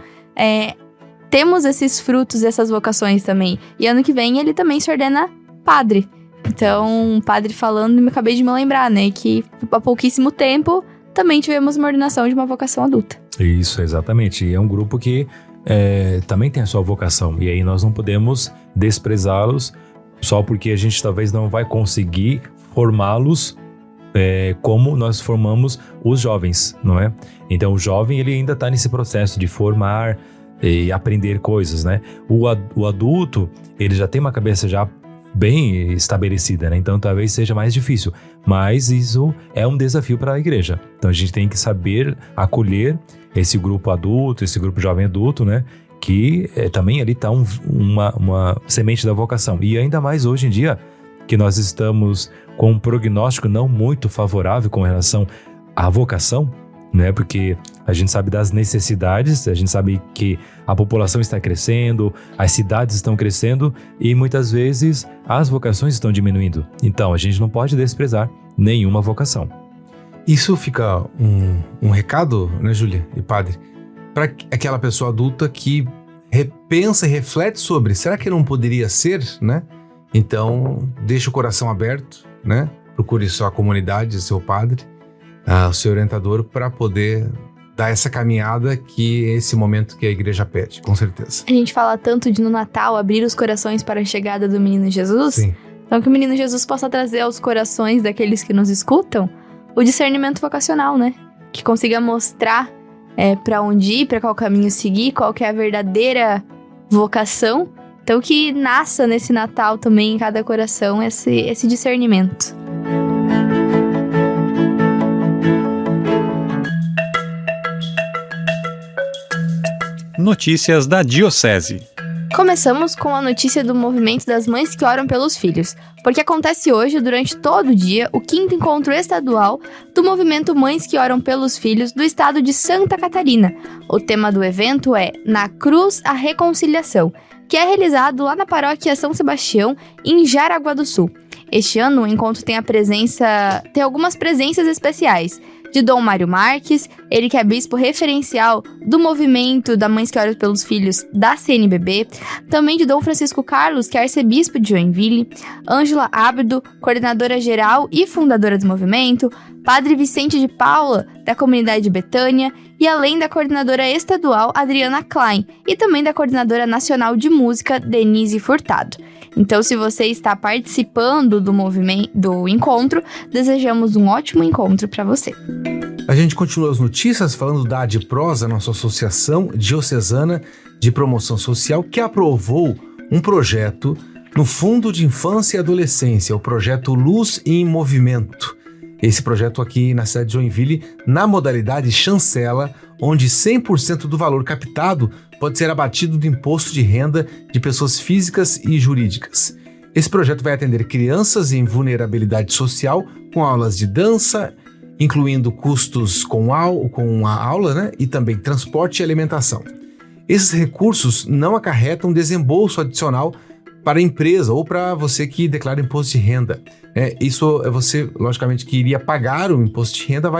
temos esses frutos, essas vocações também, e ano que vem ele também se ordena padre. Então, o padre falando, me acabei de me lembrar, né? Que há pouquíssimo tempo também tivemos uma ordenação de uma vocação adulta. Isso, exatamente. E é um grupo que também tem a sua vocação. E aí nós não podemos desprezá-los só porque a gente talvez não vai conseguir formá-los como nós formamos os jovens, não é? Então, o jovem, ele ainda está nesse processo de formar e aprender coisas, né? O adulto, ele já tem uma cabeça já bem estabelecida, né? Então talvez seja mais difícil, mas isso é um desafio para a igreja. Então a gente tem que saber acolher esse grupo adulto, esse grupo jovem adulto, né? Que também ali está uma semente da vocação. E ainda mais hoje em dia, que nós estamos com um prognóstico não muito favorável com relação à vocação, né? Porque a gente sabe das necessidades, a gente sabe que a população está crescendo, as cidades estão crescendo e muitas vezes as vocações estão diminuindo. Então a gente não pode desprezar nenhuma vocação. Isso fica um recado, né, Júlia e padre, para aquela pessoa adulta que repensa e reflete sobre, será que não poderia ser, né? Então, deixa o coração aberto, né? Procure sua comunidade, seu padre, o seu orientador, para poder dar essa caminhada que é esse momento que a igreja pede, com certeza. A gente fala tanto de no Natal abrir os corações para a chegada do menino Jesus. Sim. Então que o menino Jesus possa trazer aos corações daqueles que nos escutam o discernimento vocacional, né? Que consiga mostrar para onde ir, para qual caminho seguir, qual que é a verdadeira vocação. Então que nasça nesse Natal também em cada coração esse discernimento. Notícias da Diocese. Começamos com a notícia do movimento das mães que oram pelos filhos, porque acontece hoje, durante todo o dia, o 5º encontro estadual do movimento Mães que Oram pelos Filhos do estado de Santa Catarina. O tema do evento é Na Cruz a Reconciliação, que é realizado lá na paróquia São Sebastião, em Jaraguá do Sul. Este ano o encontro tem algumas presenças especiais, de Dom Mário Marques, ele que é bispo referencial do movimento da Mães que Oram pelos Filhos da CNBB, também de Dom Francisco Carlos, que é arcebispo de Joinville, Ângela Abdo, coordenadora geral e fundadora do movimento, Padre Vicente de Paula, da comunidade de Betânia, e além da coordenadora estadual Adriana Klein, e também da coordenadora nacional de música Denise Furtado. Então, se você está participando do encontro, desejamos um ótimo encontro para você. A gente continua as notícias falando da ADPROS, a nossa Associação Diocesana de Promoção Social, que aprovou um projeto no Fundo de Infância e Adolescência, o projeto Luz em Movimento. Esse projeto aqui na cidade de Joinville, na modalidade chancela, onde 100% do valor captado pode ser abatido do imposto de renda de pessoas físicas e jurídicas. Esse projeto vai atender crianças em vulnerabilidade social com aulas de dança, incluindo custos com a aula, né? E também transporte e alimentação. Esses recursos não acarretam desembolso adicional para a empresa ou para você que declara imposto de renda. Isso é você, logicamente, que iria pagar o imposto de renda,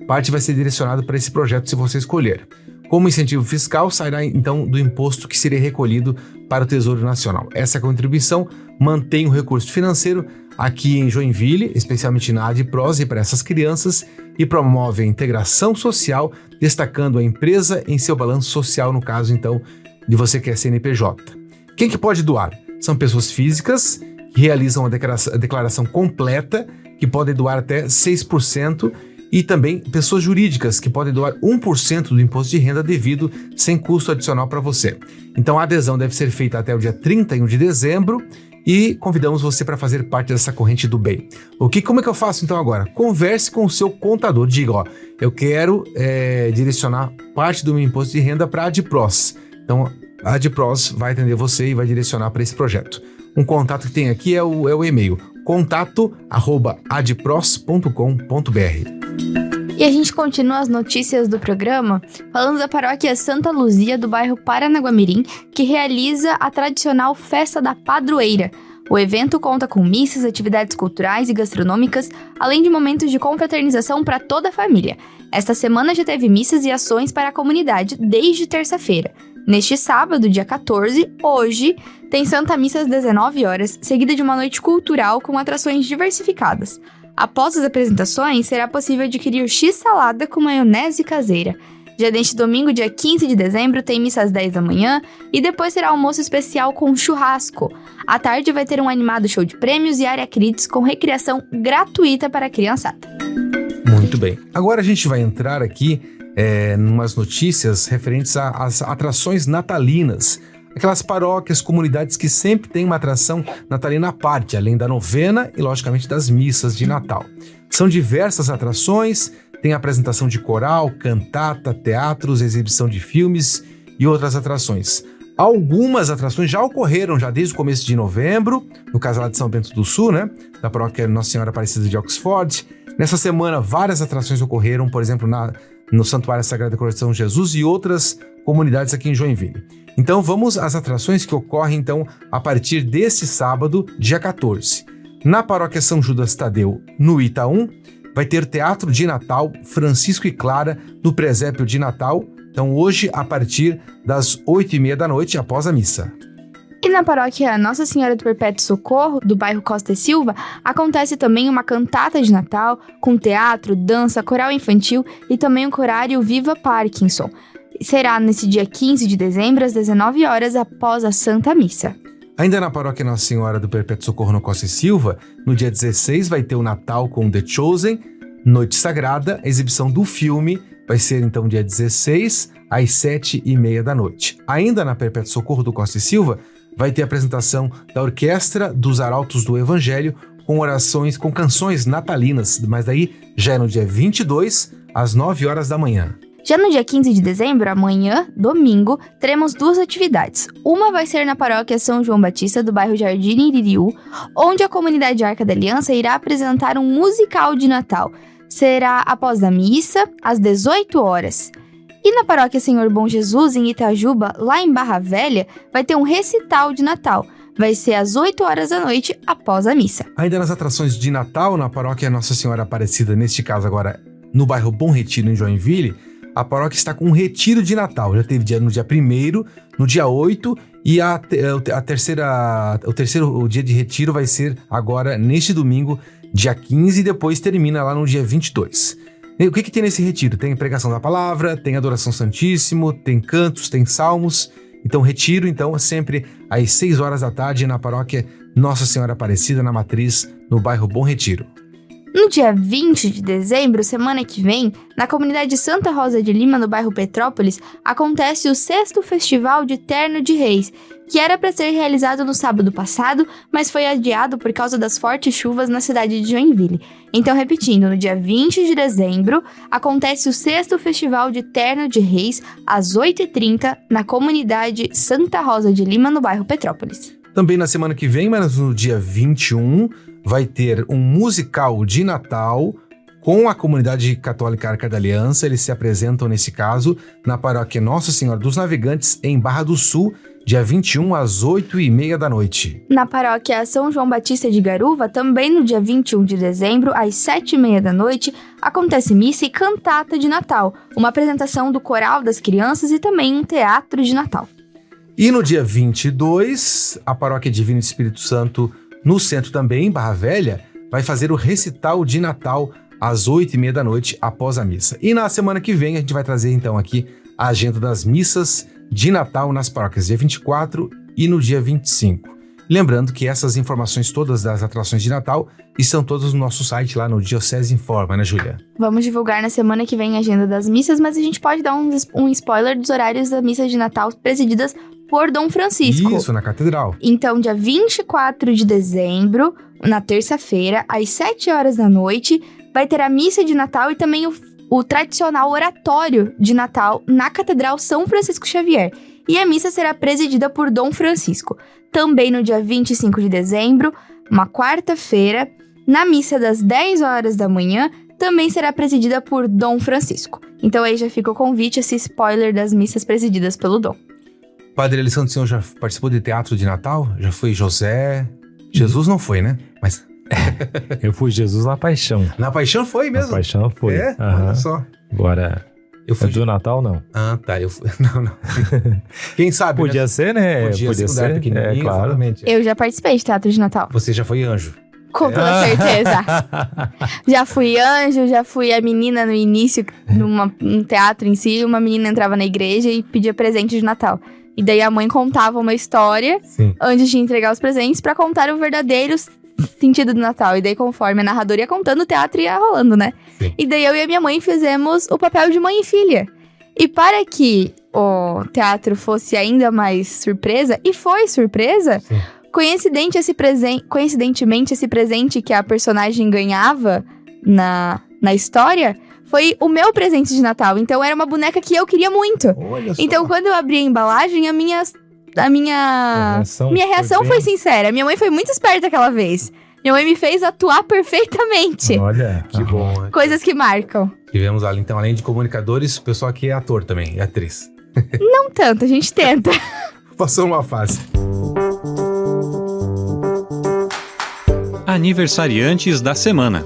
parte vai ser direcionada para esse projeto se você escolher. Como incentivo fiscal, sairá então do imposto que seria recolhido para o Tesouro Nacional. Essa contribuição mantém o recurso financeiro aqui em Joinville, especialmente na ADPROS e para essas crianças, e promove a integração social, destacando a empresa em seu balanço social, no caso então de você que é CNPJ. Quem que pode doar? São pessoas físicas que realizam a declaração completa, que podem doar até 6%, e também pessoas jurídicas que podem doar 1% do imposto de renda devido sem custo adicional para você. Então a adesão deve ser feita até o dia 31 de dezembro e convidamos você para fazer parte dessa corrente do bem. Como é que eu faço então agora? Converse com o seu contador, diga, eu quero direcionar parte do meu imposto de renda para a ADPROS. Então a ADPROS vai atender você e vai direcionar para esse projeto. Um contato que tem aqui é o e-mail contato@adpros.com.br. E a gente continua as notícias do programa falando da paróquia Santa Luzia do bairro Paranaguamirim, que realiza a tradicional Festa da Padroeira. O evento conta com missas, atividades culturais e gastronômicas, além de momentos de confraternização para toda a família. Esta semana já teve missas e ações para a comunidade desde terça-feira. Neste sábado, dia 14, hoje, tem Santa Missa às 19 horas, seguida de uma noite cultural com atrações diversificadas. Após as apresentações, será possível adquirir X-salada com maionese caseira. Já neste domingo, dia 15 de dezembro, tem missa às 10 da manhã e depois será almoço especial com churrasco. À tarde vai ter um animado show de prêmios e área kids com recreação gratuita para a criançada. Muito bem. Agora a gente vai entrar aqui umas notícias referentes às atrações natalinas aquelas paróquias, comunidades que sempre tem uma atração natalina à parte, além da novena e, logicamente, das missas de Natal. São diversas atrações, tem apresentação de coral, cantata, teatros, exibição de filmes e outras atrações. Algumas atrações já ocorreram já desde o começo de novembro, no caso lá de São Bento do Sul, né? Da paróquia Nossa Senhora Aparecida de Oxford. Nessa semana, várias atrações ocorreram, por exemplo, no Santuário Sagrado Coração de Jesus e outras comunidades aqui em Joinville. Então, vamos às atrações que ocorrem, então, a partir desse sábado, dia 14. Na paróquia São Judas Tadeu, no Itaú, vai ter Teatro de Natal Francisco e Clara, no Presépio de Natal. Então, hoje, a partir das 8h30 da noite, após a missa. E na paróquia Nossa Senhora do Perpétuo Socorro, do bairro Costa e Silva, acontece também uma cantata de Natal, com teatro, dança, coral infantil e também o corário Viva Parkinson. Será nesse dia 15 de dezembro, às 19 horas, após a Santa Missa. Ainda na paróquia Nossa Senhora do Perpétuo Socorro, no Costa e Silva, no dia 16 vai ter o Natal com The Chosen, Noite Sagrada, exibição do filme. Vai ser, então, dia 16, às 7h30 da noite. Ainda na Perpétuo Socorro do Costa e Silva, vai ter a apresentação da Orquestra dos Arautos do Evangelho, com orações, com canções natalinas, mas daí já é no dia 22, às 9 horas da manhã. Já no dia 15 de dezembro, amanhã, domingo, teremos duas atividades. Uma vai ser na paróquia São João Batista, do bairro Jardim Iririú, onde a comunidade Arca da Aliança irá apresentar um musical de Natal. Será após a missa, às 18 horas. E na paróquia Senhor Bom Jesus, em Itajuba, lá em Barra Velha, vai ter um recital de Natal. Vai ser às 8 horas da noite, após a missa. Ainda nas atrações de Natal, na paróquia Nossa Senhora Aparecida, neste caso agora no bairro Bom Retiro, em Joinville, a paróquia está com um retiro de Natal. Já teve no dia 1º, no dia 8 e o terceiro dia de retiro vai ser agora neste domingo, dia 15, e depois termina lá no dia 22. E o que tem nesse retiro? Tem pregação da palavra, tem adoração santíssimo, tem cantos, tem salmos. Então, retiro, então, sempre às 6 horas da tarde na paróquia Nossa Senhora Aparecida, na Matriz, no bairro Bom Retiro. No dia 20 de dezembro, semana que vem, na comunidade Santa Rosa de Lima, no bairro Petrópolis, acontece o 6º Festival de Terno de Reis, que era para ser realizado no sábado passado, mas foi adiado por causa das fortes chuvas na cidade de Joinville. Então, repetindo, no dia 20 de dezembro, acontece o 6º Festival de Terno de Reis, às 8h30, na comunidade Santa Rosa de Lima, no bairro Petrópolis. Também na semana que vem, mas no dia 21, vai ter um musical de Natal com a comunidade católica Arca da Aliança. Eles se apresentam, nesse caso, na paróquia Nossa Senhora dos Navegantes, em Barra do Sul, dia 21, às 8h30 da noite. Na paróquia São João Batista de Garuva, também no dia 21 de dezembro, às 7h30 da noite, acontece missa e cantata de Natal, uma apresentação do coral das crianças e também um teatro de Natal. E no dia 22, a paróquia Divino Espírito Santo, no centro também, em Barra Velha, vai fazer o recital de Natal às 8h30 da noite, após a missa. E na semana que vem, a gente vai trazer então aqui a agenda das missas de Natal nas paróquias, dia 24 e no dia 25. Lembrando que essas informações todas das atrações de Natal estão todas no nosso site, lá no Diocese Informa, né, Júlia? Vamos divulgar na semana que vem a agenda das missas, mas a gente pode dar um spoiler dos horários das missas de Natal presididas por Dom Francisco. Isso, na Catedral. Então, dia 24 de dezembro, na terça-feira, às 7 horas da noite, vai ter a missa de Natal e também o tradicional oratório de Natal na Catedral São Francisco Xavier. E a missa será presidida por Dom Francisco. Também no dia 25 de dezembro, uma quarta-feira, na missa das 10 horas da manhã, também será presidida por Dom Francisco. Então aí já fica o convite, esse spoiler das missas presididas pelo Dom. Padre Alessandro, o senhor já participou de teatro de Natal? Já foi José? Jesus não foi, né? Mas... Eu fui Jesus na Paixão. Na Paixão foi mesmo? Na Paixão foi. É? Aham. Olha só. Agora, Eu fui do Natal, não. Ah, tá. Não. Quem sabe, Podia né? ser, né? Podia ser, quando era pequenininho, claro. exatamente. Eu já participei de teatro de Natal. Você já foi anjo. Com toda certeza. Já fui anjo, já fui a menina no início, num teatro em si. Uma menina entrava na igreja e pedia presente de Natal. E daí a mãe contava uma história Sim. antes de entregar os presentes pra contar o verdadeiro sentido do Natal. E daí, conforme a narradora ia contando, o teatro ia rolando, né? Sim. E daí eu e a minha mãe fizemos o papel de mãe e filha. E para que o teatro fosse ainda mais surpresa, e foi surpresa, Sim. coincidentemente esse presente que a personagem ganhava na história foi o meu presente de Natal. Então era uma boneca que eu queria muito. Olha só. Então quando eu abri a embalagem, a minha reação foi sincera. Minha mãe foi muito esperta aquela vez. Minha mãe me fez atuar perfeitamente. Olha, Que bom, né? Coisas que marcam. Tivemos ali, então, além de comunicadores, o pessoal aqui é ator também, é atriz. Não tanto, a gente tenta. Passou uma fase. Aniversariantes da semana.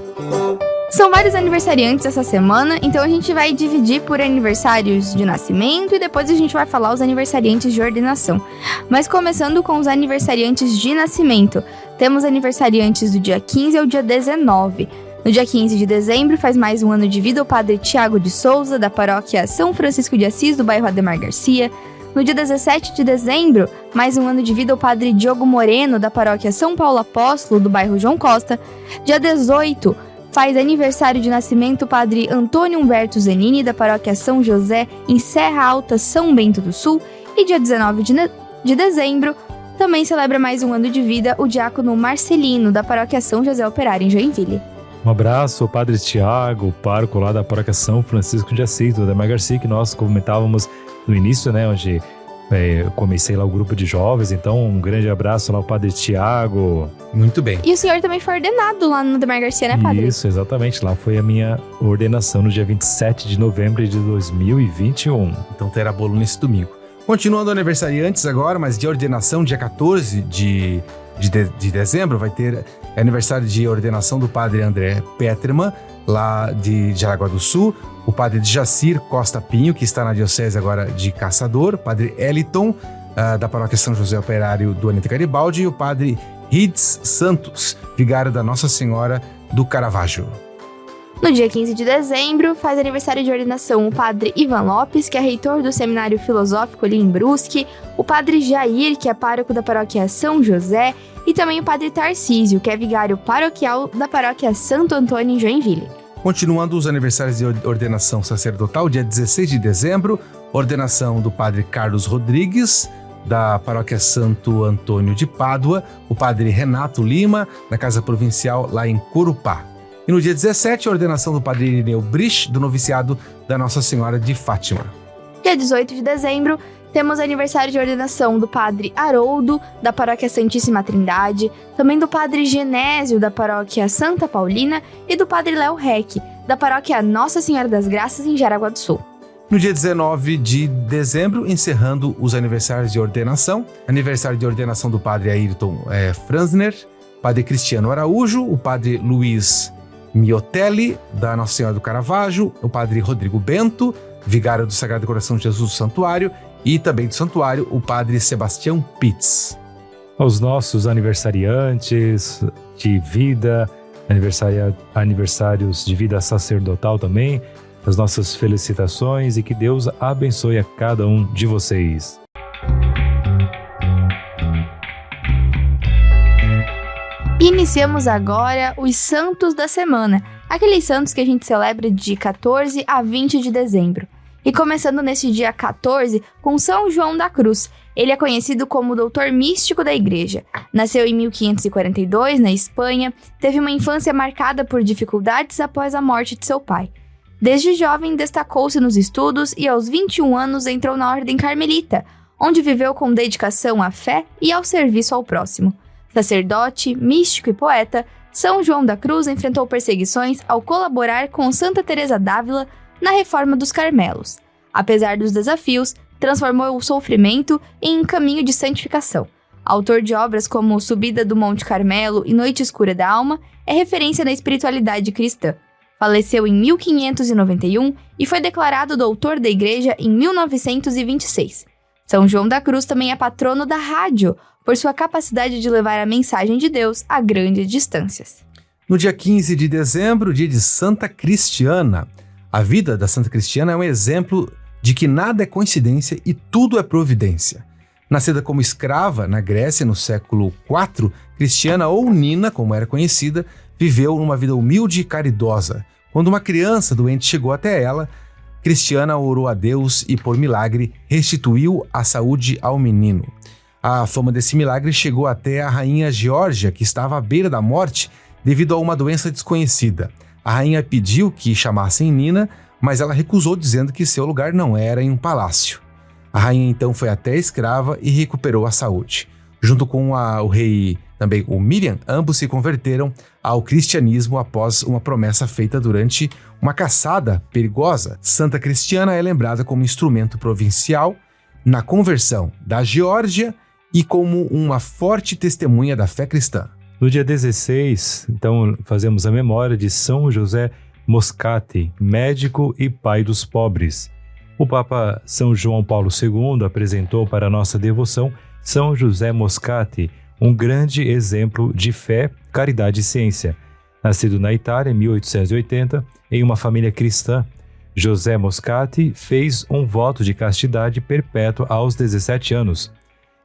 São vários aniversariantes essa semana, então a gente vai dividir por aniversários de nascimento e depois a gente vai falar os aniversariantes de ordenação. Mas começando com os aniversariantes de nascimento, temos aniversariantes do dia 15 ao dia 19. No dia 15 de dezembro faz mais um ano de vida o padre Tiago de Souza, da paróquia São Francisco de Assis, do bairro Ademar Garcia. No dia 17 de dezembro, mais um ano de vida o padre Diogo Moreno, da paróquia São Paulo Apóstolo, do bairro João Costa. Dia 18, faz aniversário de nascimento o padre Antônio Humberto Zenini, da paróquia São José, em Serra Alta, São Bento do Sul. E dia 19 de dezembro, também celebra mais um ano de vida o diácono Marcelino, da paróquia São José Operário, em Joinville. um abraço ao Padre Tiago, pároco lá da paróquia São Francisco de Assis, do Ademar Garcia, que nós comentávamos no início, né, onde eu comecei lá o grupo de jovens. Então, um grande abraço lá ao Padre Tiago. Muito bem. E o senhor também foi ordenado lá no Ademar Garcia, né, padre? Isso, exatamente. Lá foi a minha ordenação no dia 27 de novembro de 2021. Então terá bolo nesse domingo. Continuando aniversariantes agora, mas de ordenação, dia 14 de dezembro, vai ter aniversário de ordenação do padre André Peterman, lá de Jaraguá do Sul, o padre Jacir Costa Pinho, que está na diocese agora de Caçador, padre Eliton, da paróquia São José Operário do Anita Garibaldi, e o padre Rids Santos, vigário da Nossa Senhora do Caravaggio. No dia 15 de dezembro, faz aniversário de ordenação o padre Ivan Lopes, que é reitor do Seminário Filosófico ali em Brusque, o padre Jair, que é pároco da paróquia São José, e também o padre Tarcísio, que é vigário paroquial da paróquia Santo Antônio em Joinville. Continuando os aniversários de ordenação sacerdotal, dia 16 de dezembro, ordenação do padre Carlos Rodrigues, da paróquia Santo Antônio de Pádua, o padre Renato Lima, da Casa Provincial lá em Corupá. E no dia 17, a ordenação do padre Irineu Brich, do noviciado da Nossa Senhora de Fátima. Dia 18 de dezembro, temos aniversário de ordenação do padre Haroldo, da paróquia Santíssima Trindade, também do padre Genésio, da paróquia Santa Paulina, e do padre Léo Reck, da paróquia Nossa Senhora das Graças, em Jaraguá do Sul. No dia 19 de dezembro, encerrando os aniversários de ordenação, aniversário de ordenação do padre Ayrton Franzner, padre Cristiano Araújo, o padre Luiz Miotelli, da Nossa Senhora do Caravaggio, o padre Rodrigo Bento, vigário do Sagrado Coração de Jesus do Santuário, e também do Santuário, o padre Sebastião Pitts. Aos nossos aniversariantes de vida, aniversários de vida sacerdotal também, as nossas felicitações e que Deus abençoe a cada um de vocês. Iniciamos agora os Santos da Semana, aqueles santos que a gente celebra de 14 a 20 de dezembro. E começando nesse dia 14 com São João da Cruz. Ele é conhecido como o doutor místico da igreja. Nasceu em 1542, na Espanha, teve uma infância marcada por dificuldades após a morte de seu pai. Desde jovem destacou-se nos estudos e aos 21 anos entrou na Ordem Carmelita, onde viveu com dedicação à fé e ao serviço ao próximo. Sacerdote, místico e poeta, São João da Cruz enfrentou perseguições ao colaborar com Santa Teresa d'Ávila na reforma dos Carmelos. Apesar dos desafios, transformou o sofrimento em um caminho de santificação. Autor de obras como Subida do Monte Carmelo e Noite Escura da Alma, é referência na espiritualidade cristã. Faleceu em 1591 e foi declarado doutor da Igreja em 1926. São João da Cruz também é patrono da rádio, por sua capacidade de levar a mensagem de Deus a grandes distâncias. No dia 15 de dezembro, dia de Santa Cristiana. A vida da Santa Cristiana é um exemplo de que nada é coincidência e tudo é providência. Nascida como escrava na Grécia no século IV, Cristiana, ou Nina, como era conhecida, viveu uma vida humilde e caridosa. Quando uma criança doente chegou até ela, Cristiana orou a Deus e, por milagre, restituiu a saúde ao menino. A fama desse milagre chegou até a rainha Geórgia, que estava à beira da morte devido a uma doença desconhecida. A rainha pediu que chamassem Nina, mas ela recusou, dizendo que seu lugar não era em um palácio. A rainha então foi até a escrava e recuperou a saúde. Junto com o rei, também o Miriam, ambos se converteram ao cristianismo após uma promessa feita durante uma caçada perigosa. Santa Cristiana é lembrada como instrumento provincial na conversão da Geórgia e como uma forte testemunha da fé cristã. No dia 16, então, fazemos a memória de São José Moscati, médico e pai dos pobres. O Papa São João Paulo II apresentou para a nossa devoção São José Moscati, um grande exemplo de fé, caridade e ciência. Nascido na Itália em 1880, em uma família cristã, José Moscati fez um voto de castidade perpétua aos 17 anos.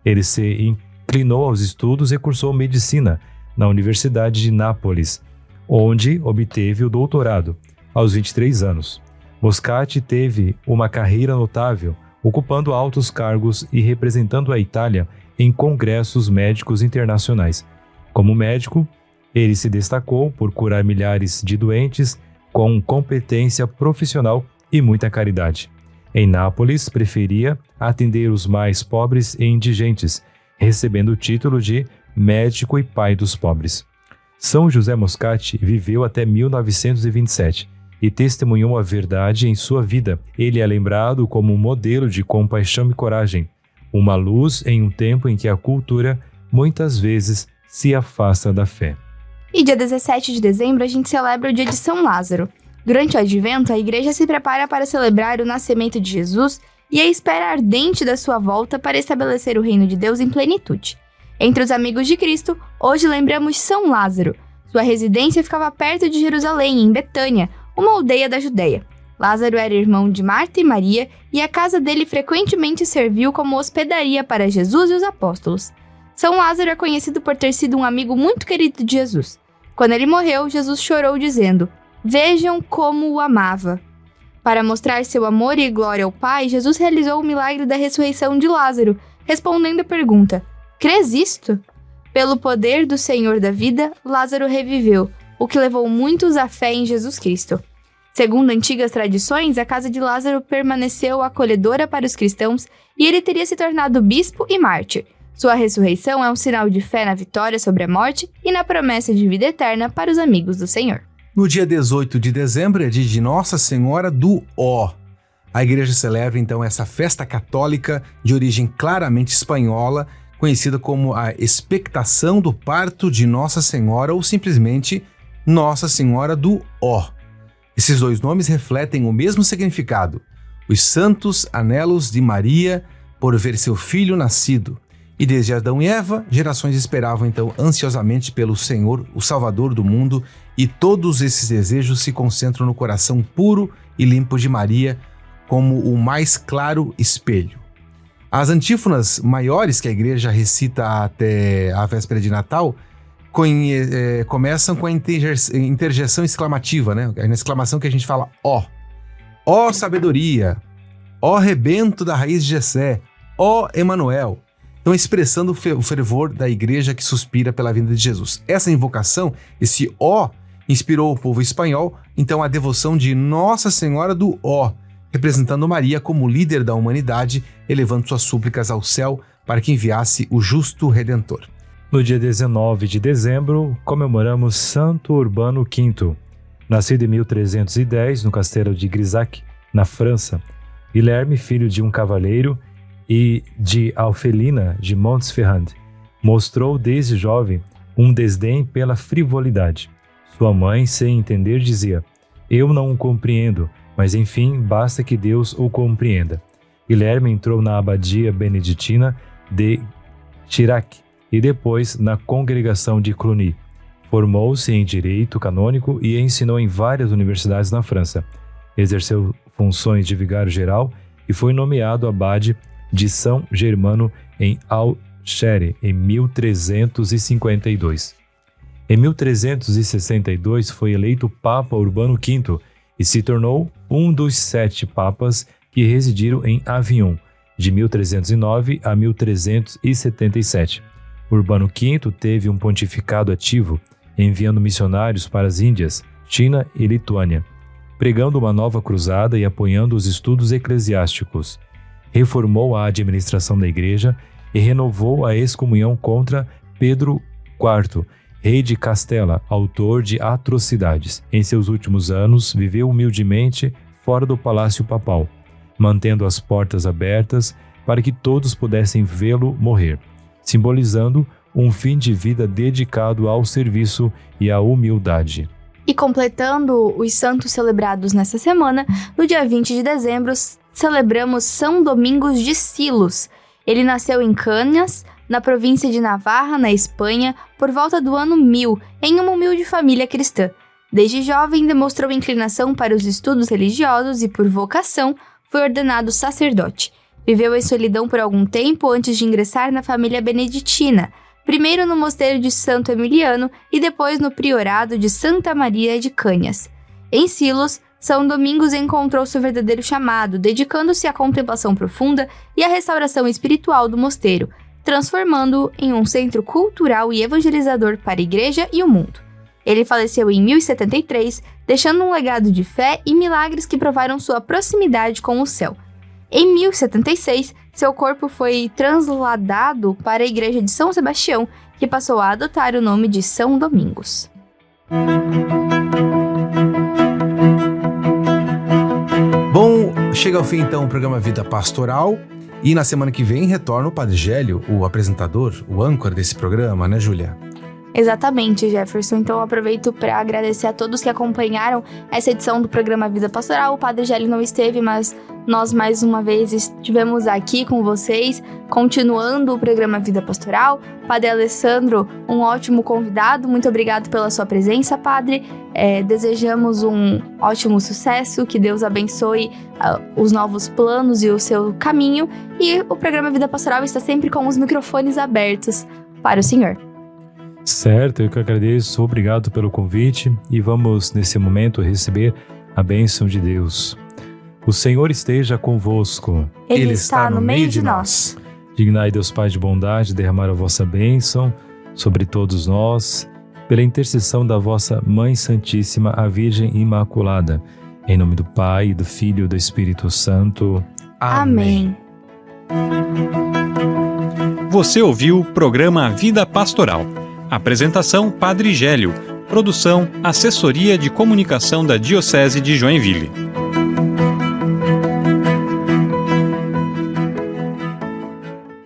Ele se inclinou aos estudos e cursou medicina na Universidade de Nápoles, onde obteve o doutorado aos 23 anos. Moscati teve uma carreira notável, ocupando altos cargos e representando a Itália em congressos médicos internacionais. Como médico, ele se destacou por curar milhares de doentes com competência profissional e muita caridade. Em Nápoles, preferia atender os mais pobres e indigentes, recebendo o título de médico e pai dos pobres. São José Moscati viveu até 1927 e testemunhou a verdade em sua vida. Ele é lembrado como um modelo de compaixão e coragem, uma luz em um tempo em que a cultura muitas vezes se afasta da fé. E dia 17 de dezembro a gente celebra o dia de São Lázaro. Durante o Advento, a igreja se prepara para celebrar o nascimento de Jesus e a espera ardente da sua volta para estabelecer o reino de Deus em plenitude. Entre os amigos de Cristo, hoje lembramos São Lázaro. Sua residência ficava perto de Jerusalém, em Betânia, uma aldeia da Judéia. Lázaro era irmão de Marta e Maria e a casa dele frequentemente serviu como hospedaria para Jesus e os apóstolos. São Lázaro é conhecido por ter sido um amigo muito querido de Jesus. Quando ele morreu, Jesus chorou dizendo: "Vejam como o amava." Para mostrar seu amor e glória ao Pai, Jesus realizou o milagre da ressurreição de Lázaro, respondendo à pergunta: "Crês isto?" Pelo poder do Senhor da vida, Lázaro reviveu, o que levou muitos à fé em Jesus Cristo. Segundo antigas tradições, a casa de Lázaro permaneceu acolhedora para os cristãos e ele teria se tornado bispo e mártir. Sua ressurreição é um sinal de fé na vitória sobre a morte e na promessa de vida eterna para os amigos do Senhor. No dia 18 de dezembro é dia de Nossa Senhora do Ó. A igreja celebra então essa festa católica de origem claramente espanhola, conhecida como a expectação do parto de Nossa Senhora ou simplesmente Nossa Senhora do Ó. Esses dois nomes refletem o mesmo significado: os santos anelos de Maria por ver seu filho nascido. E desde Adão e Eva, gerações esperavam então ansiosamente pelo Senhor, o Salvador do mundo, e todos esses desejos se concentram no coração puro e limpo de Maria como o mais claro espelho. As antífonas maiores que a igreja recita até a véspera de Natal começam com a interjeição exclamativa, né? Na exclamação que a gente fala ó. Ó sabedoria, ó rebento da raiz de Jessé, ó Emanuel. Estão expressando o fervor da igreja que suspira pela vinda de Jesus. Essa invocação, esse ó, inspirou o povo espanhol, então a devoção de Nossa Senhora do Ó, representando Maria como líder da humanidade, elevando suas súplicas ao céu para que enviasse o justo Redentor. No dia 19 de dezembro, comemoramos Santo Urbano V. Nascido em 1310 no castelo de Grisac, na França, Guilherme, filho de um cavaleiro e de Alfelina de Montferrand, mostrou desde jovem um desdém pela frivolidade. Sua mãe, sem entender, dizia: "Eu não o compreendo, mas enfim, basta que Deus o compreenda." Guilherme entrou na abadia beneditina de Chirac e depois na congregação de Cluny. Formou-se em direito canônico e ensinou em várias universidades na França. Exerceu funções de vigário-geral e foi nomeado abade de São Germano em Auxerre em 1352. Em 1362 foi eleito Papa Urbano V e se tornou um dos 7 papas que residiram em Avignon, de 1309 a 1377. Urbano V teve um pontificado ativo, enviando missionários para as Índias, China e Lituânia, pregando uma nova cruzada e apoiando os estudos eclesiásticos. Reformou a administração da igreja e renovou a excomunhão contra Pedro IV, rei de Castela, autor de atrocidades. Em seus últimos anos, viveu humildemente fora do palácio papal, mantendo as portas abertas para que todos pudessem vê-lo morrer, simbolizando um fim de vida dedicado ao serviço e à humildade. E completando os santos celebrados nessa semana, no dia 20 de dezembro, celebramos São Domingos de Silos. Ele nasceu em Canhas, na província de Navarra, na Espanha, por volta do ano 1000, em uma humilde família cristã. Desde jovem, demonstrou inclinação para os estudos religiosos e, por vocação, foi ordenado sacerdote. Viveu em solidão por algum tempo antes de ingressar na família beneditina, primeiro no mosteiro de Santo Emiliano e depois no priorado de Santa Maria de Canhas. Em Silos, São Domingos encontrou seu verdadeiro chamado, dedicando-se à contemplação profunda e à restauração espiritual do mosteiro, transformando-o em um centro cultural e evangelizador para a igreja e o mundo. Ele faleceu em 1073, deixando um legado de fé e milagres que provaram sua proximidade com o céu. Em 1076, seu corpo foi transladado para a igreja de São Sebastião, que passou a adotar o nome de São Domingos. Bom, chega ao fim então o programa Vida Pastoral. E na semana que vem retorna o Padre Gélio, o apresentador, o âncora desse programa, né, Júlia? Exatamente, Jefferson. Então eu aproveito para agradecer a todos que acompanharam essa edição do programa Vida Pastoral. O Padre Gélio não esteve, mas nós mais uma vez estivemos aqui com vocês, continuando o programa Vida Pastoral. Padre Alessandro, um ótimo convidado. Muito obrigado pela sua presença, Padre. Desejamos um ótimo sucesso, que Deus abençoe os novos planos e o seu caminho. E o programa Vida Pastoral está sempre com os microfones abertos para o Senhor. Certo, eu que agradeço, obrigado pelo convite e vamos nesse momento receber a bênção de Deus. O Senhor esteja convosco. Ele está no meio de nós. Dignai Deus Pai de bondade derramar a vossa bênção sobre todos nós, pela intercessão da vossa Mãe Santíssima, a Virgem Imaculada. Em nome do Pai, do Filho e do Espírito Santo. Amém. Você ouviu o programa Vida Pastoral. Apresentação Padre Gélio. Produção Assessoria de Comunicação da Diocese de Joinville.